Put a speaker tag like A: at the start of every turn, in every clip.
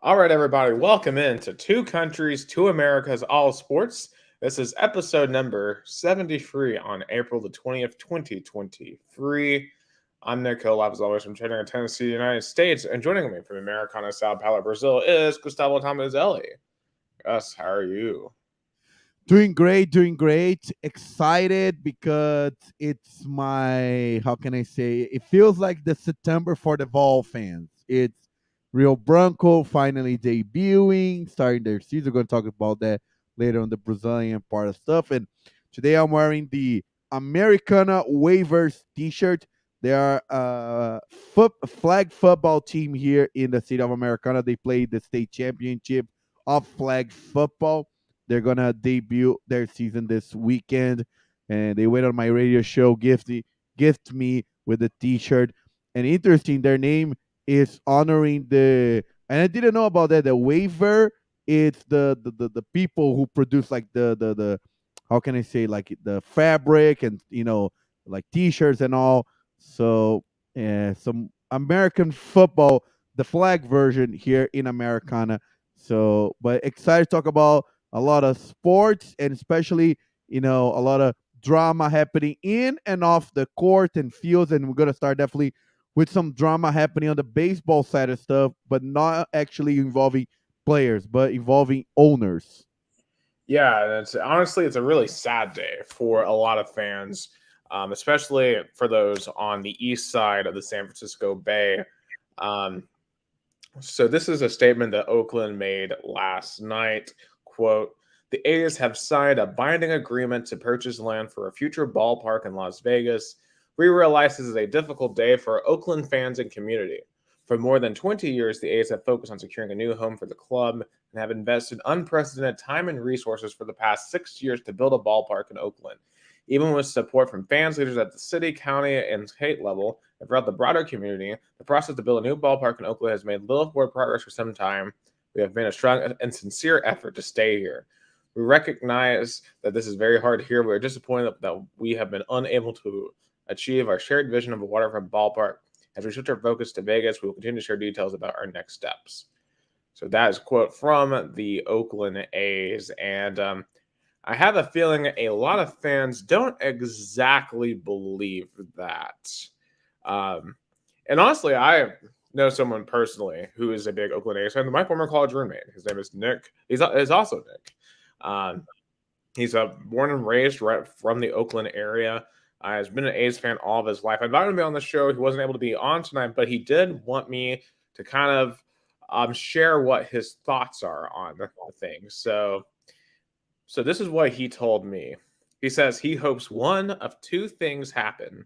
A: All right, everybody, welcome in to Two Countries, Two Americas, All Sports. This is episode number 73 on April the 20th, 2023. I'm Nico, live as always from Chattanooga, Tennessee, United States, and joining me from Americana, Sao Paulo, Brazil is Gustavo Tomazeli. Gus, how are you?
B: Doing great, doing great. Excited because it's my, how can I say, it feels like the September for the Vol fans. It's Rio Branco finally debuting, starting their season. We're going to talk about that later on the Brazilian part of stuff. And today I'm wearing the Americana Waivers t shirt. They are a flag football team here in the state of Americana. They play the state championship of flag football. They're gonna debut their season this weekend, and they went on my radio show, gift me with a T-shirt. And interesting, their name is honoring the. And I didn't know about that. The waiver, it's the people who produce like the how can I say, like the fabric and like T-shirts and all. So some American football, the flag version here in Americana. So, but excited to talk about a lot of sports and especially a lot of drama happening in and off the court and fields, and we're going to start definitely with some drama happening on the baseball side of stuff, but not actually involving players but involving owners.
A: Yeah, and it's honestly it's a really sad day for a lot of fans, especially for those on the east side of the San Francisco Bay. Um, So this is a statement that Oakland made last night. Quote, the A's have signed a binding agreement to purchase land for a future ballpark in Las Vegas. We realize this is a difficult day for Oakland fans and community. For more than 20 years, the A's have focused on securing a new home for the club and have invested unprecedented time and resources for the past 6 years to build a ballpark in Oakland. Even with support from fans, leaders at the city, county, and state level, and throughout the broader community, the process to build a new ballpark in Oakland has made little forward progress for some time. We have made a strong and sincere effort to stay here. We recognize that this is very hard here. We are disappointed that we have been unable to achieve our shared vision of a waterfront ballpark. As we shift our focus to Vegas, we will continue to share details about our next steps. So that is a quote from the Oakland A's. And I have a feeling a lot of fans don't exactly believe that. Um, and honestly, I know someone personally who is a big Oakland A's fan. My former college roommate, his name is Nick. He's also Nick. Um, he's born and raised right from the Oakland area. Has been an A's fan all of his life. I invited him to be on the show. He wasn't able to be on tonight, but he did want me to kind of share what his thoughts are on the thing. So this is what he told me. He says he hopes one of two things happen.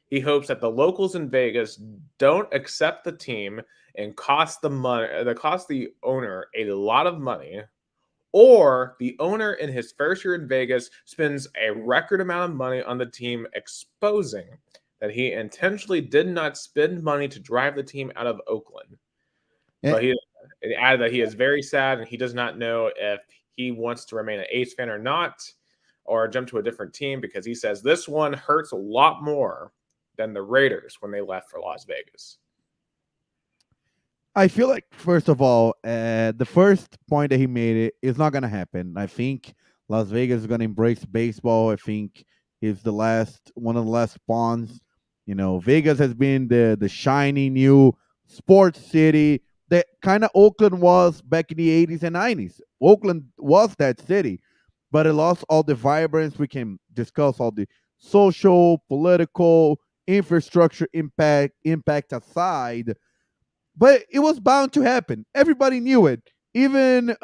A: He hopes that the locals in Vegas don't accept the team and cost the owner a lot of money, or the owner in his first year in Vegas spends a record amount of money on the team, exposing that he intentionally did not spend money to drive the team out of Oakland.
B: Eh,
A: But he added that he is very sad and he does not know if he wants to remain an A's fan or not, or jump to a different team, because he says this one hurts a lot more than the Raiders when they left for Las Vegas.
B: I feel like first of all, the first point that he made it is not gonna happen. I think Las Vegas is gonna embrace baseball. I think it's the last one of the last spawns. Vegas has been the shiny new sports city that kind of Oakland was back in the 80s and 90s. Oakland was that city, but it lost all the vibrance. We can discuss all the social, political, infrastructure impact aside, but it was bound to happen. Everybody knew it. Even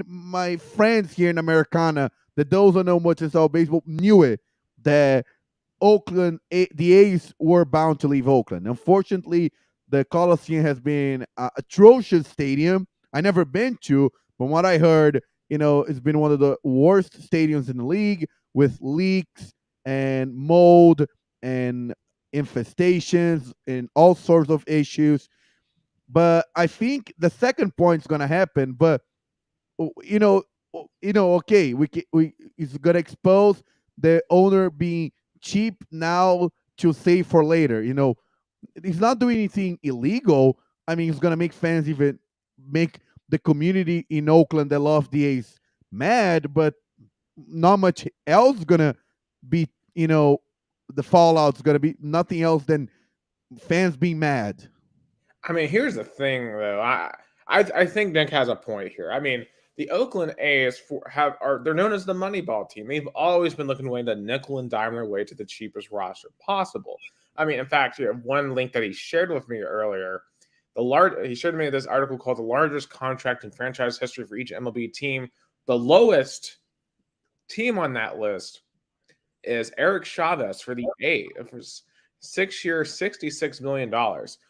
B: my friends here in Americana, that those who know much about baseball, knew it, that the A's were bound to leave Oakland. Unfortunately, the Coliseum has been an atrocious stadium. I never been to, but what I heard, it's been one of the worst stadiums in the league, with leaks and mold and infestations and all sorts of issues. But I think the second point is going to happen. But you know, okay, we it's going to expose the owner being cheap now to save for later. He's not doing anything illegal, I mean, it's gonna make fans even make the community in Oakland that love the A's mad, but not much else gonna be. The fallout's gonna be nothing else than fans being mad.
A: I mean, here's the thing, though. I think Nick has a point here. I mean, the Oakland A's they're known as the Moneyball team. They've always been looking way to nickel and dime their way to the cheapest roster possible. I mean, in fact, one link that he shared with me earlier, he shared me this article called "The Largest Contract in Franchise History for Each MLB Team." The lowest team on that list is Eric Chavez for the A's. For 6 years, $66 million.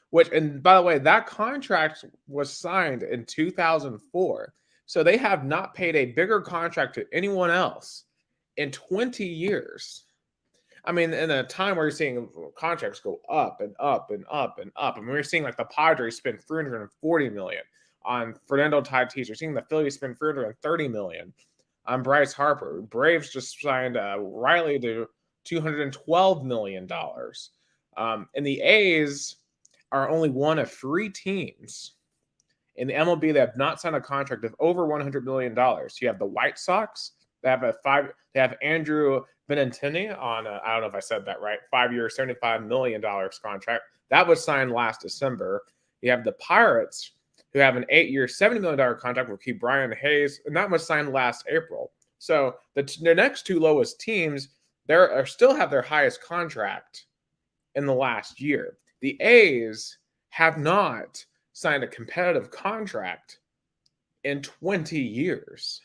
A: Which, and by the way, that contract was signed in 2004. So they have not paid a bigger contract to anyone else in 20 years. I mean, in a time where you're seeing contracts go up and up and up and up. I mean, we're seeing like the Padres spend $340 million on Fernando Tatis. You're seeing the Phillies spend $330 million on Bryce Harper. Braves just signed Riley to $212 million. And the A's are only one of 3 teams in the MLB that have not signed a contract of over $100 million. You have the White Sox. They have Andrew Benintendi on I don't know if I said that right, 5-year, $75 million contract. That was signed last December. You have the Pirates, who have an 8-year, $70 million contract with Brian Hayes, and that was signed last April. So the next 2 lowest teams still have their highest contract in the last year. The A's have not signed a competitive contract in 20 years.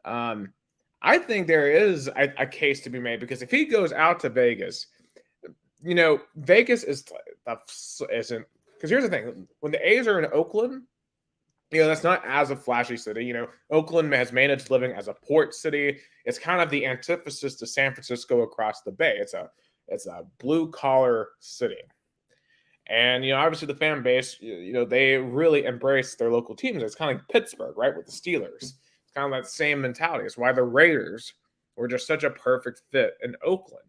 A: I think there is a case to be made, because if he goes out to Vegas, Vegas isn't, because here's the thing: when the A's are in Oakland, that's not as a flashy city. Oakland has made its living as a port city. It's kind of the antithesis to San Francisco across the bay. It's a blue collar city. And, obviously the fan base, they really embrace their local teams. It's kind of like Pittsburgh, right, with the Steelers. It's kind of that same mentality. It's why the Raiders were just such a perfect fit in Oakland.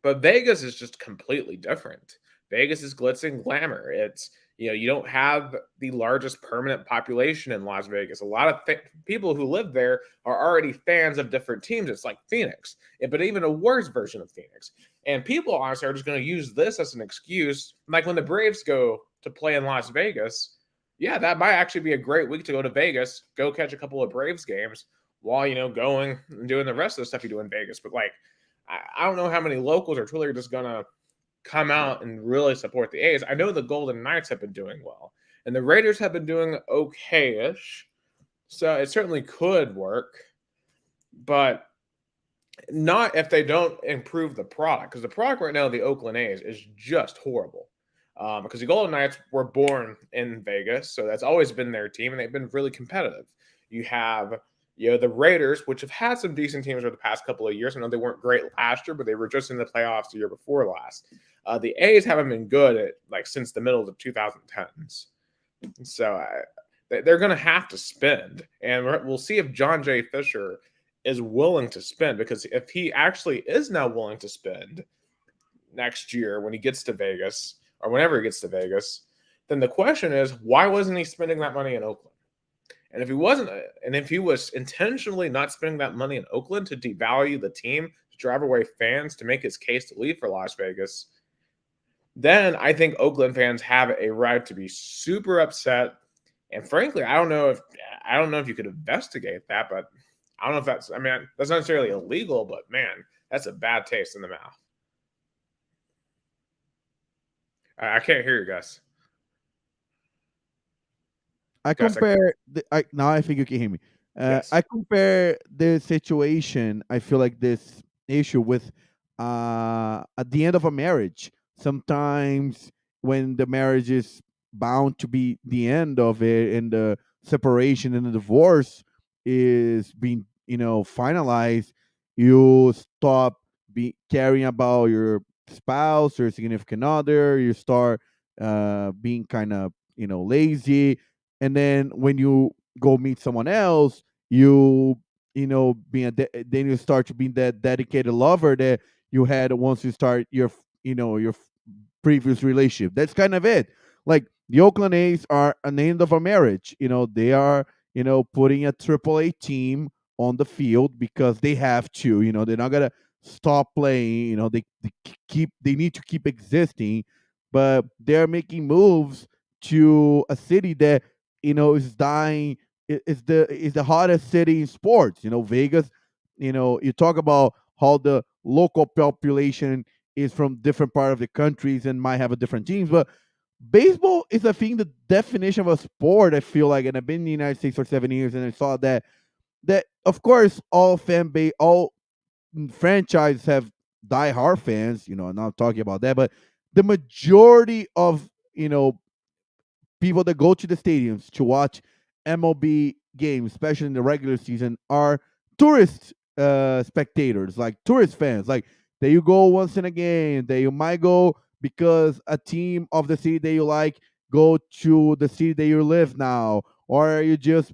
A: But Vegas is just completely different. Vegas is glitz and glamour. It's, you don't have the largest permanent population in Las Vegas. A lot of people who live there are already fans of different teams. It's like Phoenix, but even a worse version of Phoenix. And people, honestly, are just going to use this as an excuse. Like when the Braves go to play in Las Vegas, yeah, that might actually be a great week to go to Vegas, go catch a couple of Braves games while, going and doing the rest of the stuff you do in Vegas. But, I don't know how many locals are truly just going to come out and really support the A's. I know the Golden Knights have been doing well, and the Raiders have been doing okay-ish. So it certainly could work, but not if they don't improve the product, because the product right now of the Oakland A's is just horrible. Because the Golden Knights were born in Vegas, so that's always been their team, and they've been really competitive. You have the Raiders, which have had some decent teams over the past couple of years. I know they weren't great last year, but they were just in the playoffs the year before last. The A's haven't been good since the middle of the 2010s. So they're going to have to spend, and we'll see if John J. Fisher is willing to spend, because if he actually is now willing to spend next year when he gets to Vegas, or whenever he gets to Vegas, then the question is, why wasn't he spending that money in Oakland? And if he wasn't, and if he was intentionally not spending that money in Oakland to devalue the team, to drive away fans, to make his case to leave for Las Vegas, then I think Oakland fans have a right to be super upset. And frankly, I don't know if you could investigate that, but I don't know if that's not necessarily illegal, but man, that's a bad taste in the mouth. I can't hear you, Gus.
B: Now I think you can hear me.
A: Yes.
B: I compare the situation. I feel like this issue with at the end of a marriage. Sometimes when the marriage is bound to be the end of it, and the separation and the divorce is being finalized, you stop caring about your spouse or significant other. You start being kind of lazy, and then when you go meet someone else, then you start to be that dedicated lover that you had once you start your previous relationship. That's kind of it. Like the Oakland A's are an end of a marriage. They are putting a AAA team on the field because they have to. They're not gonna stop playing. They need to keep existing, but they're making moves to a city that is dying. Is the hottest city in sports. Vegas. You talk about how the local population is from different part of the countries and might have a different teams, but baseball is, I think, the definition of a sport. I feel like, and I've been in the United States for 7 years, and I saw that of course all fan base, all franchises have die-hard fans. I'm not talking about that, but the majority of people that go to the stadiums to watch MLB games, especially in the regular season, are tourist spectators, like tourist fans. Like that you go once in a game, that you might go because a team of the city that you like go to the city that you live now, or you just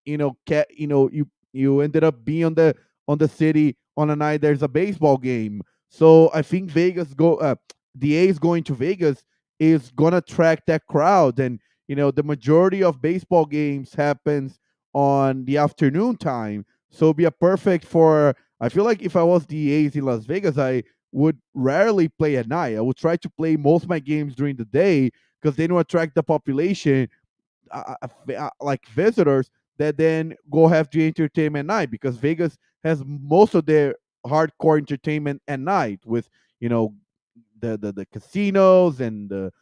B: you ended up being on the city on a night there's a baseball game. So I think the A's going to Vegas is gonna attract that crowd, and the majority of baseball games happens on the afternoon time. So it'd be a perfect for. I feel like if I was the A's in Las Vegas, I would rarely play at night. I would try to play most of my games during the day because they don't attract the population, like visitors that then go have the entertainment night, because Vegas has most of their hardcore entertainment at night with you know the casinos and the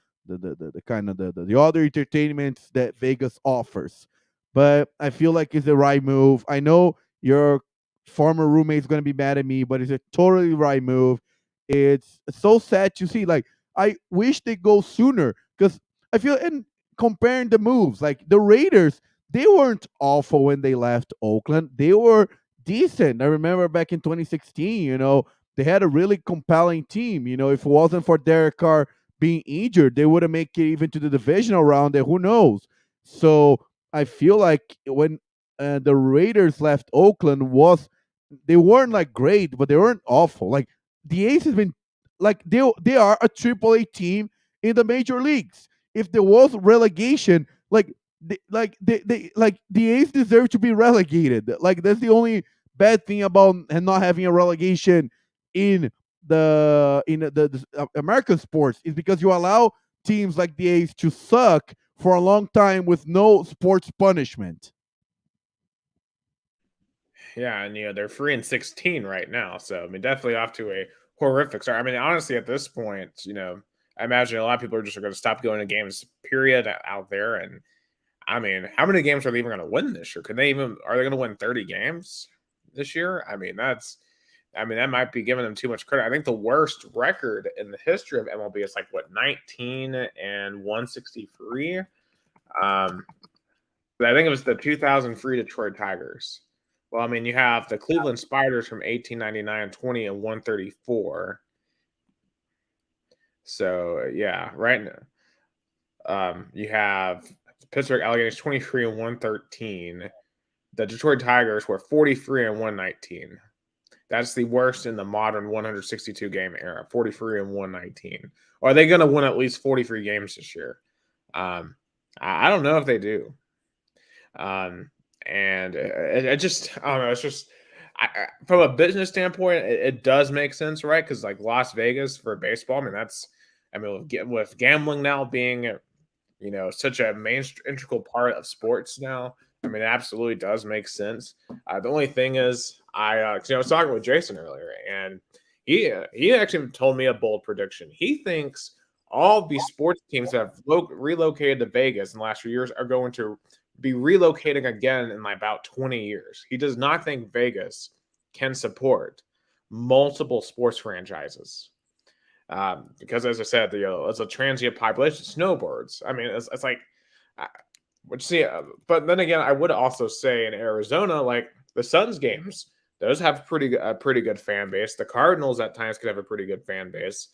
B: kind of the other entertainments that Vegas offers. But I feel like it's the right move. I know your former roommate's gonna be mad at me, but it's a totally right move. It's so sad to see. Like I wish they go sooner because I feel, and comparing the moves, like the Raiders, they weren't awful when they left Oakland. They were decent. I remember back in 2016, they had a really compelling team. If it wasn't for Derek Carr being injured, they would have made it even to the divisional round. And who knows? So I feel like when the Raiders left Oakland, they weren't like great, but they weren't awful. Like the Ace has been like they are a AAA team in the major leagues. If there was relegation, like the A's deserve to be relegated. Like that's the only bad thing about not having a relegation in the American sports, is because you allow teams like the A's to suck for a long time with no sports punishment.
A: Yeah, and they're 3-16 right now, so I mean, definitely off to a horrific start. I mean, honestly, at this point, I imagine a lot of people are just going to stop going to games. Period out there, and I mean, how many games are they even going to win this year? Are they going to win 30 games this year? I mean, that might be giving them too much credit. I think the worst record in the history of MLB is like what, 19-163. But I think it was the 2003 Detroit Tigers. Well, I mean, you have the Cleveland Spiders from 1899, 20-134. So yeah, right now. You have Pittsburgh Alligators 23-113. The Detroit Tigers were 43-119. That's the worst in the modern 162 game era. 43-119. Are they going to win at least 43 games this year? I don't know if they do. And it just, I don't know. It's just, from a business standpoint, it does make sense, right? Because like Las Vegas for baseball, with gambling now being such a main integral part of sports now. I mean, it absolutely does make sense. The only thing is, I was talking with Jason earlier, and he actually told me a bold prediction. He thinks all these sports teams that have relocated to Vegas in the last few years are going to be relocating again in about 20 years. He does not think Vegas can support multiple sports franchises. Because as I said, as a transient population, snowbirds. I mean, it's like, which see, but then again, I would also say in Arizona, like the Suns games, those have a pretty good fan base. The Cardinals at times could have a pretty good fan base.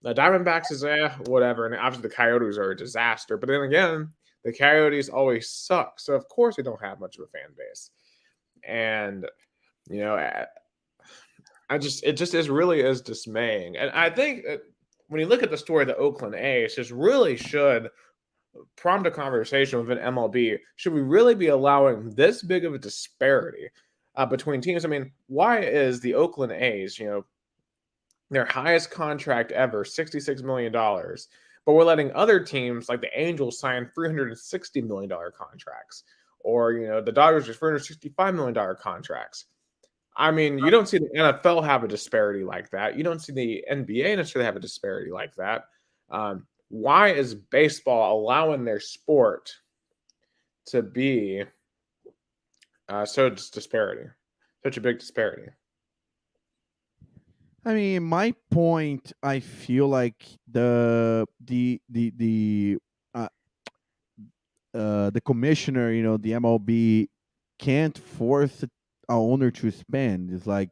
A: The Diamondbacks is whatever, and obviously the Coyotes are a disaster. But then again, the Coyotes always suck, so of course they don't have much of a fan base. And you know, it just is really is dismaying. And I think when you look at the story of the Oakland A's, just really should prompt a conversation within MLB. Should we really be allowing this big of a disparity between teams? I mean, why is the Oakland A's, their highest contract ever, $66 million, but we're letting other teams like the Angels sign $360 million contracts, or the Dodgers are $465 million contracts? I mean, you don't see the NFL have a disparity like that. You don't see the NBA necessarily have a disparity like that. Why is baseball allowing their sport to be such a big disparity?
B: I mean, my point. I feel like uh, the commissioner, the MLB can't force a owner to spend. It's like,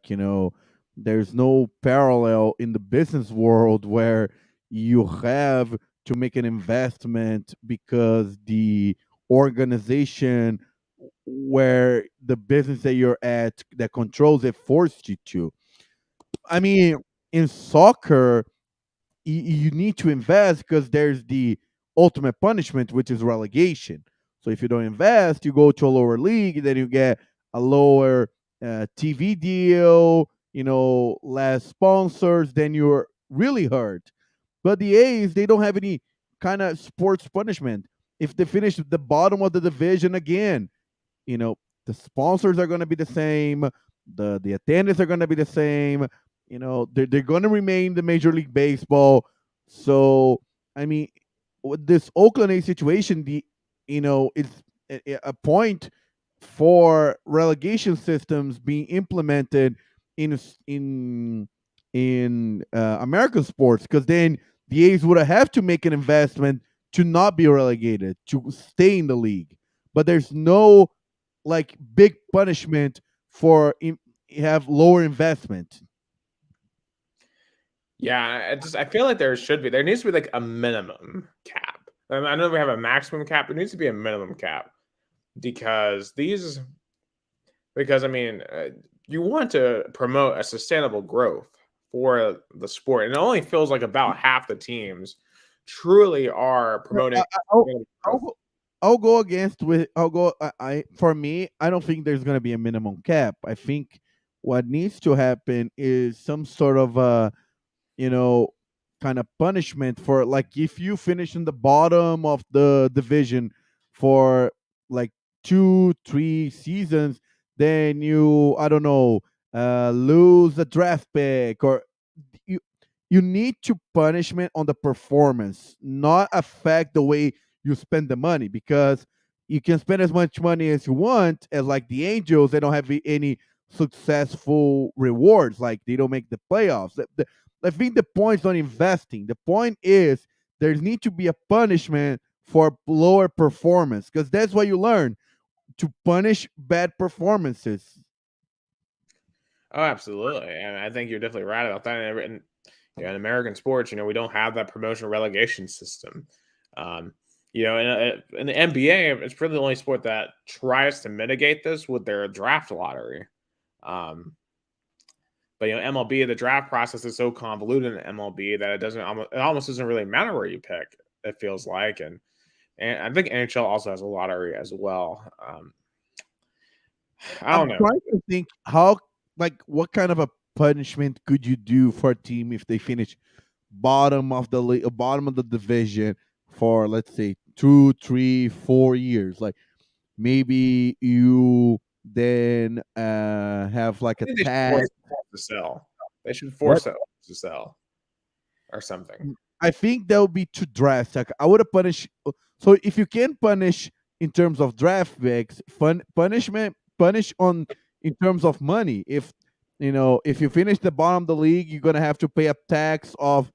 B: there's no parallel in the business world where you have to make an investment because the organization where the business that you're at that controls it forced you to. I mean, in soccer, you need to invest because there's the ultimate punishment, which is relegation. So if you don't invest, you go to a lower league, then you get a lower TV deal, less sponsors, then you're really hurt. But the A's, they don't have any kind of sports punishment. If they finish at the bottom of the division again, you know the sponsors are going to be the same, the attendants are going to be the same, they're going to remain the Major League Baseball. So I mean, with this Oakland A situation, it's a point for relegation systems being implemented in American sports, because then the A's would have to make an investment to not be relegated, to stay in the league. But there's no like big punishment for have lower investment.
A: Yeah, I feel like there needs to be like a minimum cap. I know we have a maximum cap. There needs to be a minimum cap because I mean, you want to promote a sustainable growth for the sport, and it only feels like about half the teams truly are
B: Yeah,
A: promoting
B: I'll,
A: sustainable
B: I'll
A: growth.
B: go. I'll go against with. I'll go. For me, I don't think there's gonna be a minimum cap. I think what needs to happen is some sort of you know, kind of punishment for, like, if you finish in the bottom of the division for like 2 3 seasons, then you, I don't know, lose a draft pick, or you you need to punishment on the performance, not affect the way you spend the money, because you can spend as much money as you want, as like the Angels, they don't have any successful rewards, like they don't make the playoffs. I think the point's not investing. The point is there need to be a punishment for lower performance, because that's what you learn, to punish bad performances.
A: Oh, absolutely, and I think you're definitely right about that. In American sports, we don't have that promotion relegation system. Um, in the NBA, it's really the only sport that tries to mitigate this with their draft lottery. Um, but MLB, the draft process is so convoluted in MLB that it almost doesn't really matter where you pick. It feels like, and I think NHL also has a lottery as well. I
B: I'm
A: don't know.
B: trying to think how, like, what kind of a punishment could you do for a team if they finish bottom of the division for, let's say, 2 3 4 years. Like, maybe you then have like
A: I
B: a
A: think they should
B: tag.
A: force it to sell. They should
B: What?
A: force it to sell or something.
B: I think that would be too drastic. I would have punished. So if you can punish in terms of draft picks, punish on in terms of money. If you finish the bottom of the league, you're gonna have to pay a tax of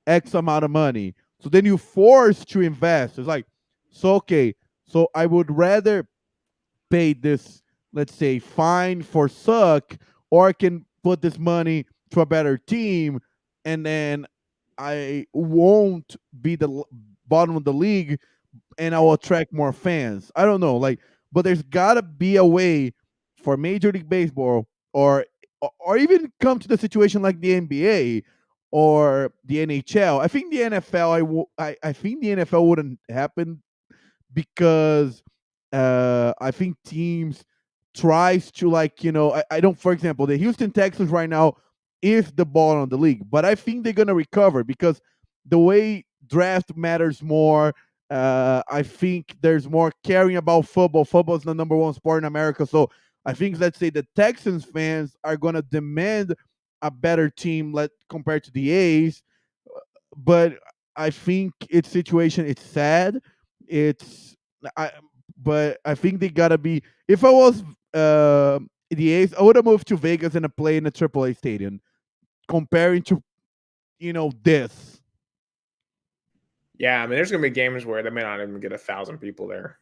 B: X amount of money. So then you're forced to invest. It's like, so okay, so I would rather pay this, let's say, fine for suck, or I can put this money to a better team, and then I won't be the bottom of the league, and I will attract more fans. I don't know, like, but there's gotta be a way for Major League Baseball, or even come to the situation like the NBA, or the NHL. I think the NFL, I think the NFL wouldn't happen because I think teams tries to, like, I don't, for example, the Houston Texans right now is the ball on the league, but I think they're gonna recover because the way draft matters more. I think there's more caring about football. Football is the number one sport in America, so I think, let's say, the Texans fans are gonna demand a better team, compared to the A's. But I think its situation, it's sad. It's I but I think they gotta be. If I was the A's, I would have moved to Vegas and play in a AAA stadium. Comparing to this.
A: Yeah, I mean, there's gonna be games where they may not even get 1,000 people there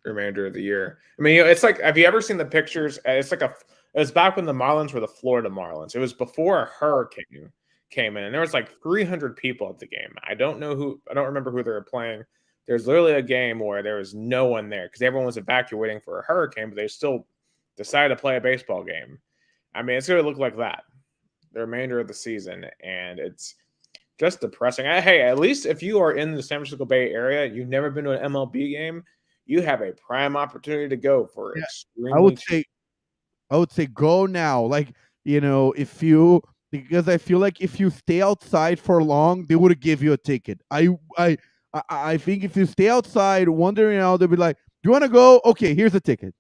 A: the remainder of the year. I mean, it's like, have you ever seen the pictures? It's like it was back when the Marlins were the Florida Marlins. It was before a hurricane came in, and there was like 300 people at the game. I don't remember who they were playing. There's literally a game where there was no one there because everyone was evacuating for a hurricane, but they still decided to play a baseball game. I mean, it's gonna look like that the remainder of the season, and it's just depressing. Hey, at least if you are in the San Francisco Bay Area, you've never been to an MLB game, you have a prime opportunity to go for
B: Yeah, I
A: extremely
B: would
A: cheap.
B: say I would say go now. Like, if you because I feel like if you stay outside for long, they would give you a ticket. I think if you stay outside wandering out, they'll be like, "Do you want to go? Okay, here's a ticket."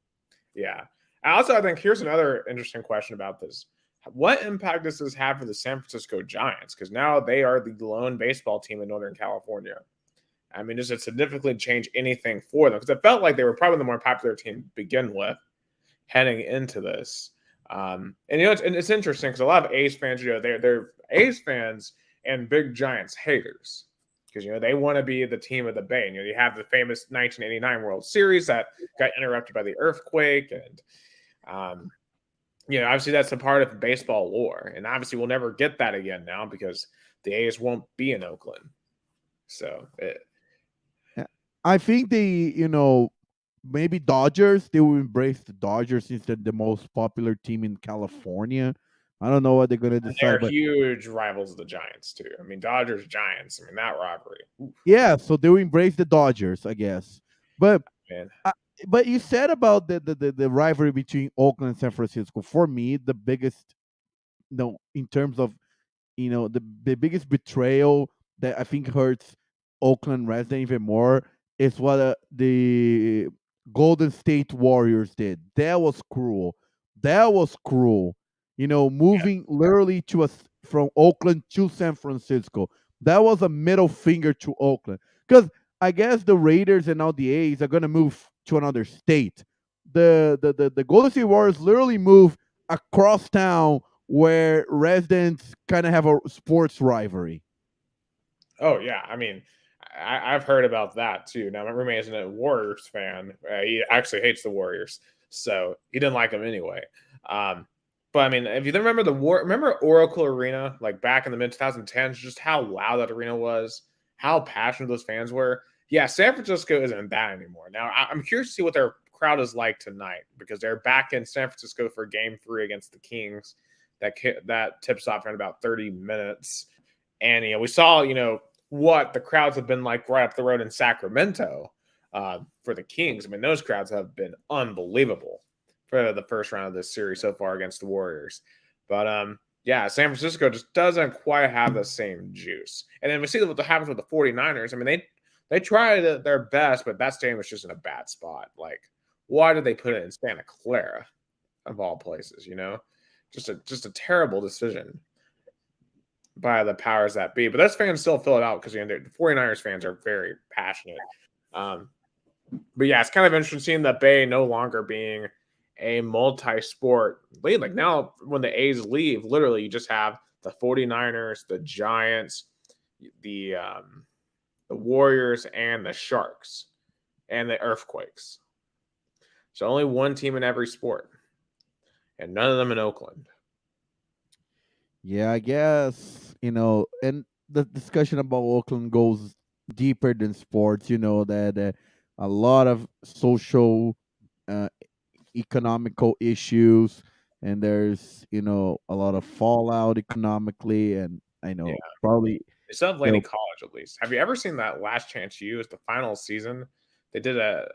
A: Yeah. I think here's another interesting question about this. What impact does this have for the San Francisco Giants? Because now they are the lone baseball team in Northern California. I mean, does it significantly change anything for them? Because it felt like they were probably the more popular team to begin with heading into this. And it's interesting because a lot of A's fans, they're A's fans and big Giants haters because they want to be the team of the Bay. And, you have the famous 1989 World Series that got interrupted by the earthquake, and obviously that's a part of baseball lore, and obviously we'll never get that again now because the A's won't be in Oakland. So
B: Yeah. I think maybe Dodgers, they will embrace the Dodgers since they're the most popular team in California. I don't know what they're gonna
A: they're
B: decide, but
A: huge rivals of the Giants too. I mean, Dodgers Giants. I mean, that rivalry. Oof,
B: yeah, so they will embrace the Dodgers, I guess. But
A: man.
B: uh, but you said about the rivalry between Oakland and San Francisco. For me, the biggest, in terms of the biggest betrayal that I think hurts Oakland resident even more is what the Golden State Warriors did. That was cruel. That was cruel. Moving literally from Oakland to San Francisco. That was a middle finger to Oakland. Because I guess the Raiders and now the A's are gonna move to another state. The Golden State Warriors literally move across town where residents kind of have a sports rivalry.
A: Oh yeah, I mean, I've heard about that too. Now my roommate isn't a Warriors fan. He actually hates the Warriors, so he didn't like them anyway. Um, but I mean, if you remember remember Oracle Arena, like back in the mid 2010s, just how loud that arena was, how passionate those fans were. Yeah, San Francisco isn't that anymore. Now I'm curious to see what their crowd is like tonight because they're back in San Francisco for Game 3 against the Kings. That tips off in about 30 minutes. And we saw what the crowds have been like right up the road in Sacramento for the Kings. I mean, those crowds have been unbelievable for the first round of this series so far against the Warriors. But yeah, San Francisco just doesn't quite have the same juice. And then we see what happens with the 49ers. I mean, they tried their best, but that stadium was just in a bad spot. Like, why did they put it in Santa Clara of all places? Just a terrible decision by the powers that be. But those fans still fill it out because the 49ers fans are very passionate. Um, but yeah, it's kind of interesting seeing the Bay no longer being a multi-sport league. Like now, when the A's leave, literally you just have the 49ers, the Giants, the Warriors, and the Sharks, and the Earthquakes. So only one team in every sport, and none of them in Oakland.
B: Yeah, I guess, and the discussion about Oakland goes deeper than sports, that a lot of social, uh, economical issues, and there's, a lot of fallout economically, and I
A: Yeah.
B: know probably
A: They still have Laney
B: they'll.
A: College at least. Have you ever seen that Last Chance U? Is the final season? They did the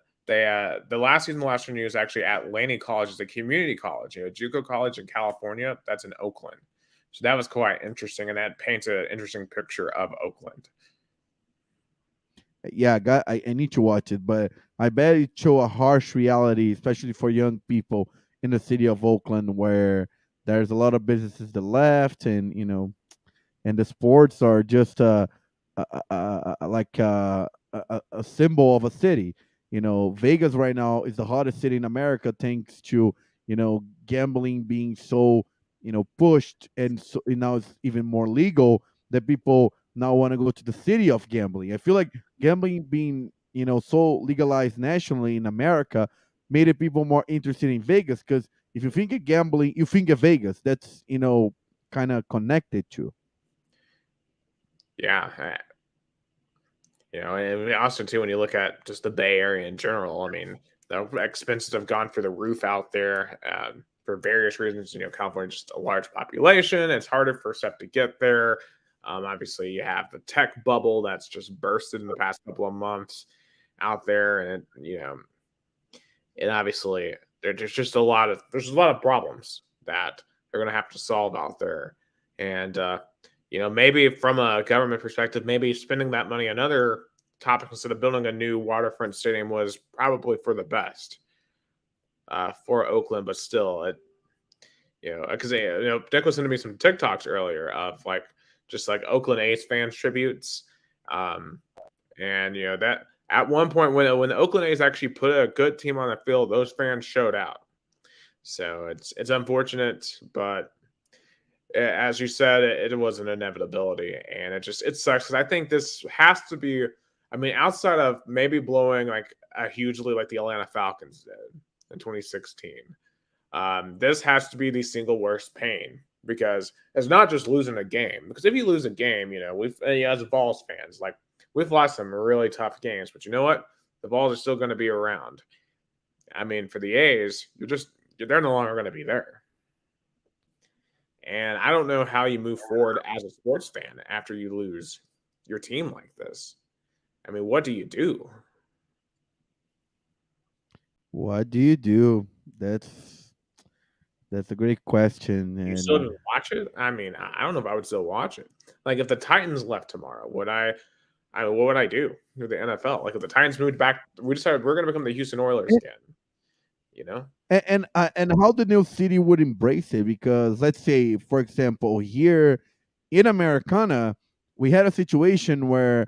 A: last season, the Last Chance U is actually at Laney College. It's a community college, JUCO college in California. That's in Oakland. So that was quite interesting, and that paints an interesting picture of Oakland.
B: Yeah, I need to watch it, but I bet it show a harsh reality, especially for young people in the city of Oakland, where there's a lot of businesses that left, and and the sports are just like a symbol of a city. Vegas right now is the hottest city in America, thanks to gambling being so pushed, and so and now it's even more legal that people now want to go to the city of gambling. I feel like gambling being so legalized nationally in America made it people more interested in Vegas, because if you think of gambling, you think of Vegas. That's kind of connected to.
A: Yeah, and also too when you look at just the Bay Area in general. I mean, the expenses have gone through the roof out there for various reasons. California just a large population; it's harder for stuff to get there. Obviously, you have the tech bubble that's just bursted in the past couple of months out there, and and obviously there's just a lot of problems that they're going to have to solve out there, and maybe from a government perspective, maybe spending that money on other topics instead of building a new waterfront stadium was probably for the best for Oakland, but still, because Dick was sending me some TikToks earlier of just like Oakland A's fans tributes, um, and that at one point when the Oakland A's actually put a good team on the field, those fans showed out. So it's unfortunate, but as you said, it was an inevitability, and it sucks because I think this has to be. I mean, outside of maybe blowing like a hugely like the Atlanta Falcons did in 2016, this has to be the single worst pain because it's not just losing a game. Because if you lose a game, we've as Vols fans, like we've lost some really tough games, but you know what? The Vols are still going to be around. I mean, for the A's, they're no longer going to be there. And I don't know how you move forward as a sports fan after you lose your team like this. I mean, what do you do?
B: What do you do? That's a great question,
A: Do you still
B: and
A: even watch it? I mean, I don't know if I would still watch it. Like, if the Titans left tomorrow, what would I do with the NFL? Like, if the Titans moved back, we decided we're going to become the Houston Oilers again. You know?
B: and how the new city would embrace it, because let's say, for example, here in Americana, we had a situation where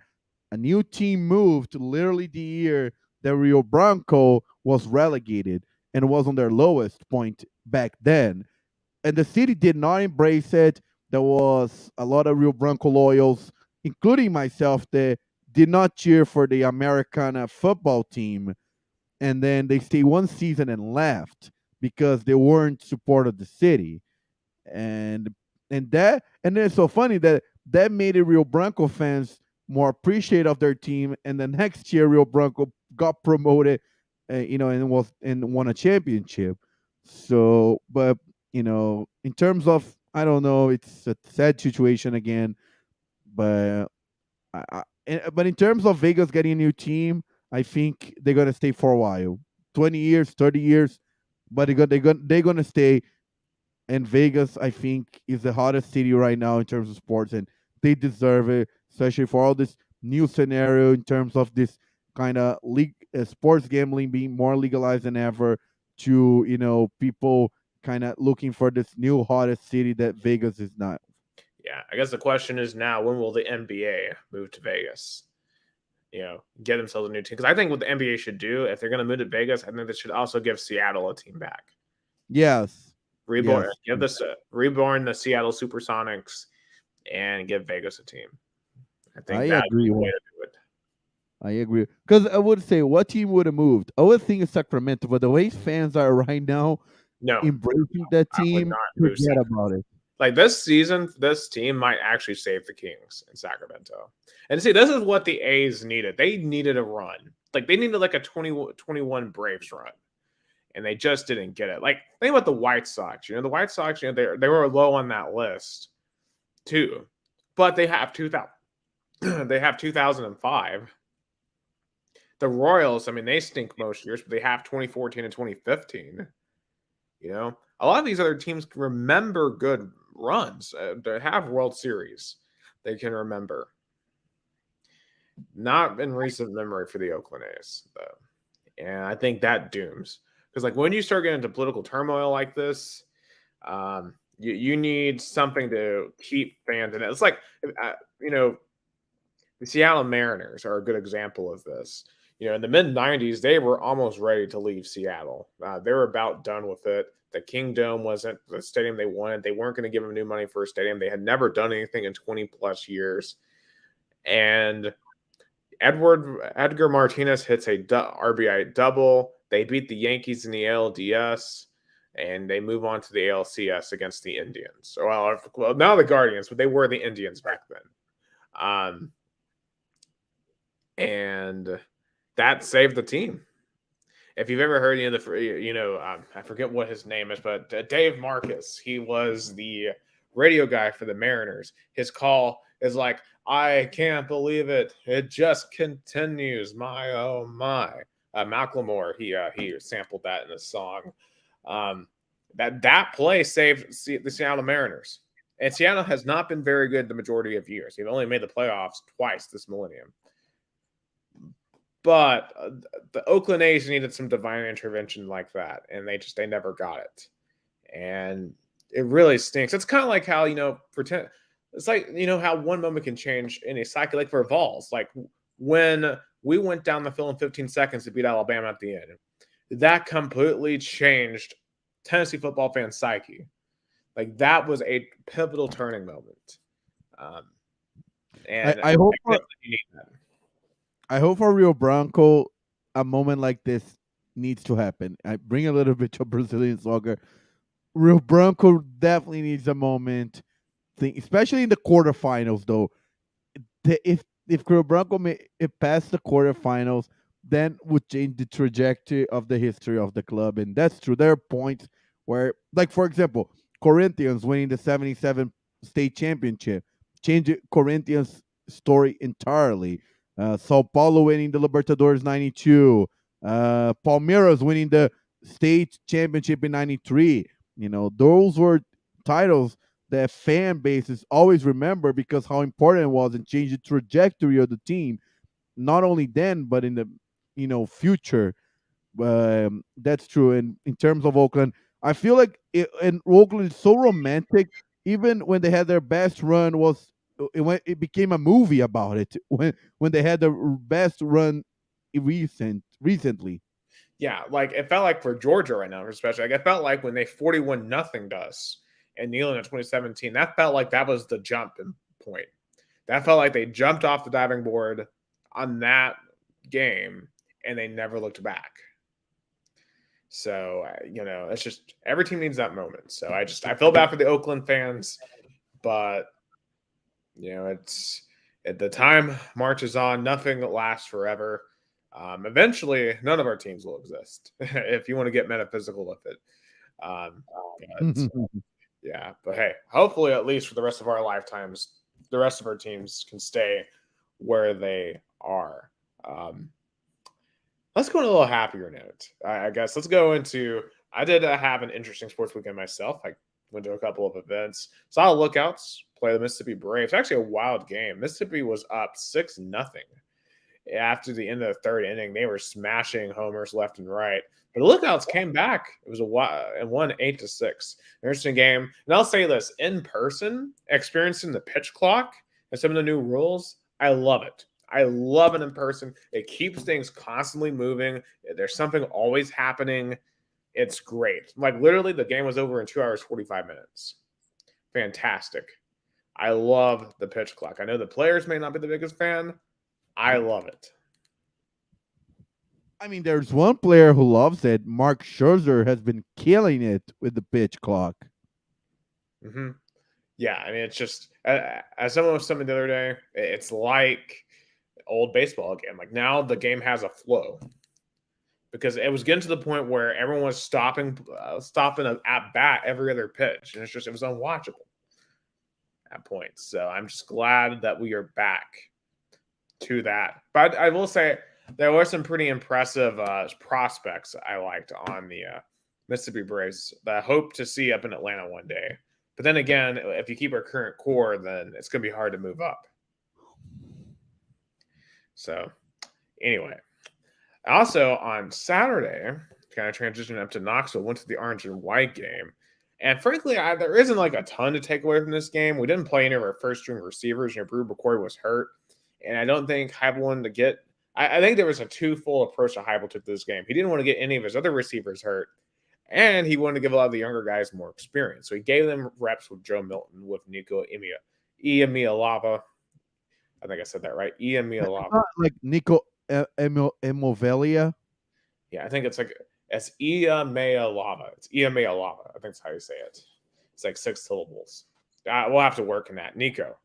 B: a new team moved literally the year that Rio Branco was relegated and was on their lowest point back then, and the city did not embrace it. There was a lot of Rio Branco loyals, including myself, that did not cheer for the Americana football team, and then they stayed one season and left because they weren't support of the city. And and that and then it's so funny that made the Rio Branco fans more appreciative of their team, and the next year Rio Branco got promoted, and won a championship. So, but in terms of, I don't know, it's a sad situation again, but but in terms of Vegas getting a new team, I think they're gonna stay for a while, 20 years, 30 years, but they're gonna stay. And Vegas, I think, is the hottest city right now in terms of sports, and they deserve it, especially for all this new scenario in terms of this kind of league, sports gambling being more legalized than ever. To people kind of looking for this new hottest city that Vegas is not.
A: Yeah. I guess the question is now, when will the NBA move to Vegas? Get themselves a new team. Because I think what the NBA should do, if they're going to move to Vegas, I think they should also give Seattle a team back.
B: Yes,
A: Reborn,
B: yes,
A: reborn the Seattle Supersonics and give Vegas a team. I
B: I
A: think that would be
B: agree.
A: the way to do it.
B: I agree. Because I would say, what team would have moved? I would think it's Sacramento, but the way fans are right now
A: No,
B: embracing that
A: I would
B: team,
A: not move
B: forget
A: Sacramento.
B: about it.
A: Like this season, this team might actually save the Kings in Sacramento. And see, this is what the A's needed. They needed a run. Like they needed like a 2021 Braves run. And they just didn't get it. Like think about the White Sox. The White Sox, they were low on that list too. but they have 2000. They have 2005. The Royals, I mean, they stink most years, but they have 2014 and 2015. A lot of these other teams can remember good runs. They have World Series. They can remember. Not in recent memory for the Oakland A's, though. And I think that dooms. Because, like, when you start getting into political turmoil like this, you need something to keep fans in it. It's like, the Seattle Mariners are a good example of this. In the mid 90s, they were almost ready to leave Seattle. They were about done with it. The Kingdome wasn't the stadium they wanted. They weren't going to give them new money for a stadium. They had never done anything in 20 plus years. And Edgar Martinez hits a RBI double. They beat the Yankees in the ALDS, and they move on to the ALCS against the Indians. Well, now the Guardians, but they were the Indians back then. And that saved the team. If you've ever heard I forget what his name is, but Dave Marcus, he was the radio guy for the Mariners. His call is like, I can't believe it. It just continues. My, oh my. Macklemore, he sampled that in a song. That play saved the Seattle Mariners. And Seattle has not been very good the majority of years. They've only made the playoffs twice this millennium. But the Oakland A's needed some divine intervention like that, and they never got it. And it really stinks. It's kind of like how, pretend it's like, how one moment can change in a cycle, like for Vols. Like when we went down the field in 15 seconds to beat Alabama at the end, that completely changed Tennessee football fan psyche. Like that was a pivotal turning moment. And
B: I hope
A: you need that.
B: I hope for Rio Branco, a moment like this needs to happen. I bring a little bit of Brazilian soccer. Rio Branco definitely needs a moment, especially in the quarterfinals. Though, if Rio Branco pass the quarterfinals, then would change the trajectory of the history of the club, and that's true. There are points where, like for example, Corinthians winning the '77 state championship changed Corinthians' story entirely. Sao Paulo winning the Libertadores '92. Palmeiras winning the state championship in '93. Those were titles that fan bases always remember because how important it was and changed the trajectory of the team. Not only then, but in the future. That's true. And in terms of Oakland, I feel like and Oakland is so romantic. Even when they had their best run, it became a movie about it when they had the best run recently.
A: Yeah, like it felt like for Georgia right now, especially. Like it felt like when they 41-0 to us and Neyland in 2017, that felt like that was the jumping point. That felt like they jumped off the diving board on that game and they never looked back. So, it's just every team needs that moment. So I feel bad for the Oakland fans, but it's the time marches on. Nothing lasts forever. Eventually, none of our teams will exist if you want to get metaphysical with it. But hey, hopefully, at least for the rest of our lifetimes, the rest of our teams can stay where they are. Let's go on a little happier note. I guess let's go into. I did have an interesting sports weekend myself. I went to a couple of events, saw the Lookouts play the Mississippi Braves. Actually, a wild game. Mississippi was up 6-0 after the end of the third inning. They were smashing homers left and right. But the Lookouts came back. It was and won 8-6. Interesting game. And I'll say this: in person, experiencing the pitch clock and some of the new rules, I love it. I love it in person. It keeps things constantly moving. There's something always happening. It's great. Like literally, the game was over in 2 hours 45 minutes. Fantastic. I love the pitch clock. I know the players may not be the biggest fan. I love it.
B: I mean, there's one player who loves it. Mark Scherzer has been killing it with the pitch clock.
A: Mm-hmm. Yeah, I mean, it's just as someone was saying the other day, it's like old baseball again. Like now, the game has a flow because it was getting to the point where everyone was stopping at bat every other pitch, and it was unwatchable. at points. So I'm just glad that we are back to that. But I will say there were some pretty impressive prospects I liked on the Mississippi Braves that I hope to see up in Atlanta one day. But then again, if you keep our current core, then it's going to be hard to move up. So anyway, also on Saturday, kind of transitioning up to Knoxville, went to the orange and white game. And frankly, there isn't like a ton to take away from this game. We didn't play any of our first string receivers. Brew McCoy was hurt. And I don't think Heupel wanted to get – I think there was a twofold approach that Heupel took to this game. He didn't want to get any of his other receivers hurt, and he wanted to give a lot of the younger guys more experience. So he gave them reps with Joe Milton, with Nico Iamaleava. I think I said that right. Iamaleava.
B: Like Nico Emovelia.
A: Yeah, I think it's Iamaleava. It's Iamaleava. I think that's how you say it. It's like 6 syllables. We'll have to work in that. Nico.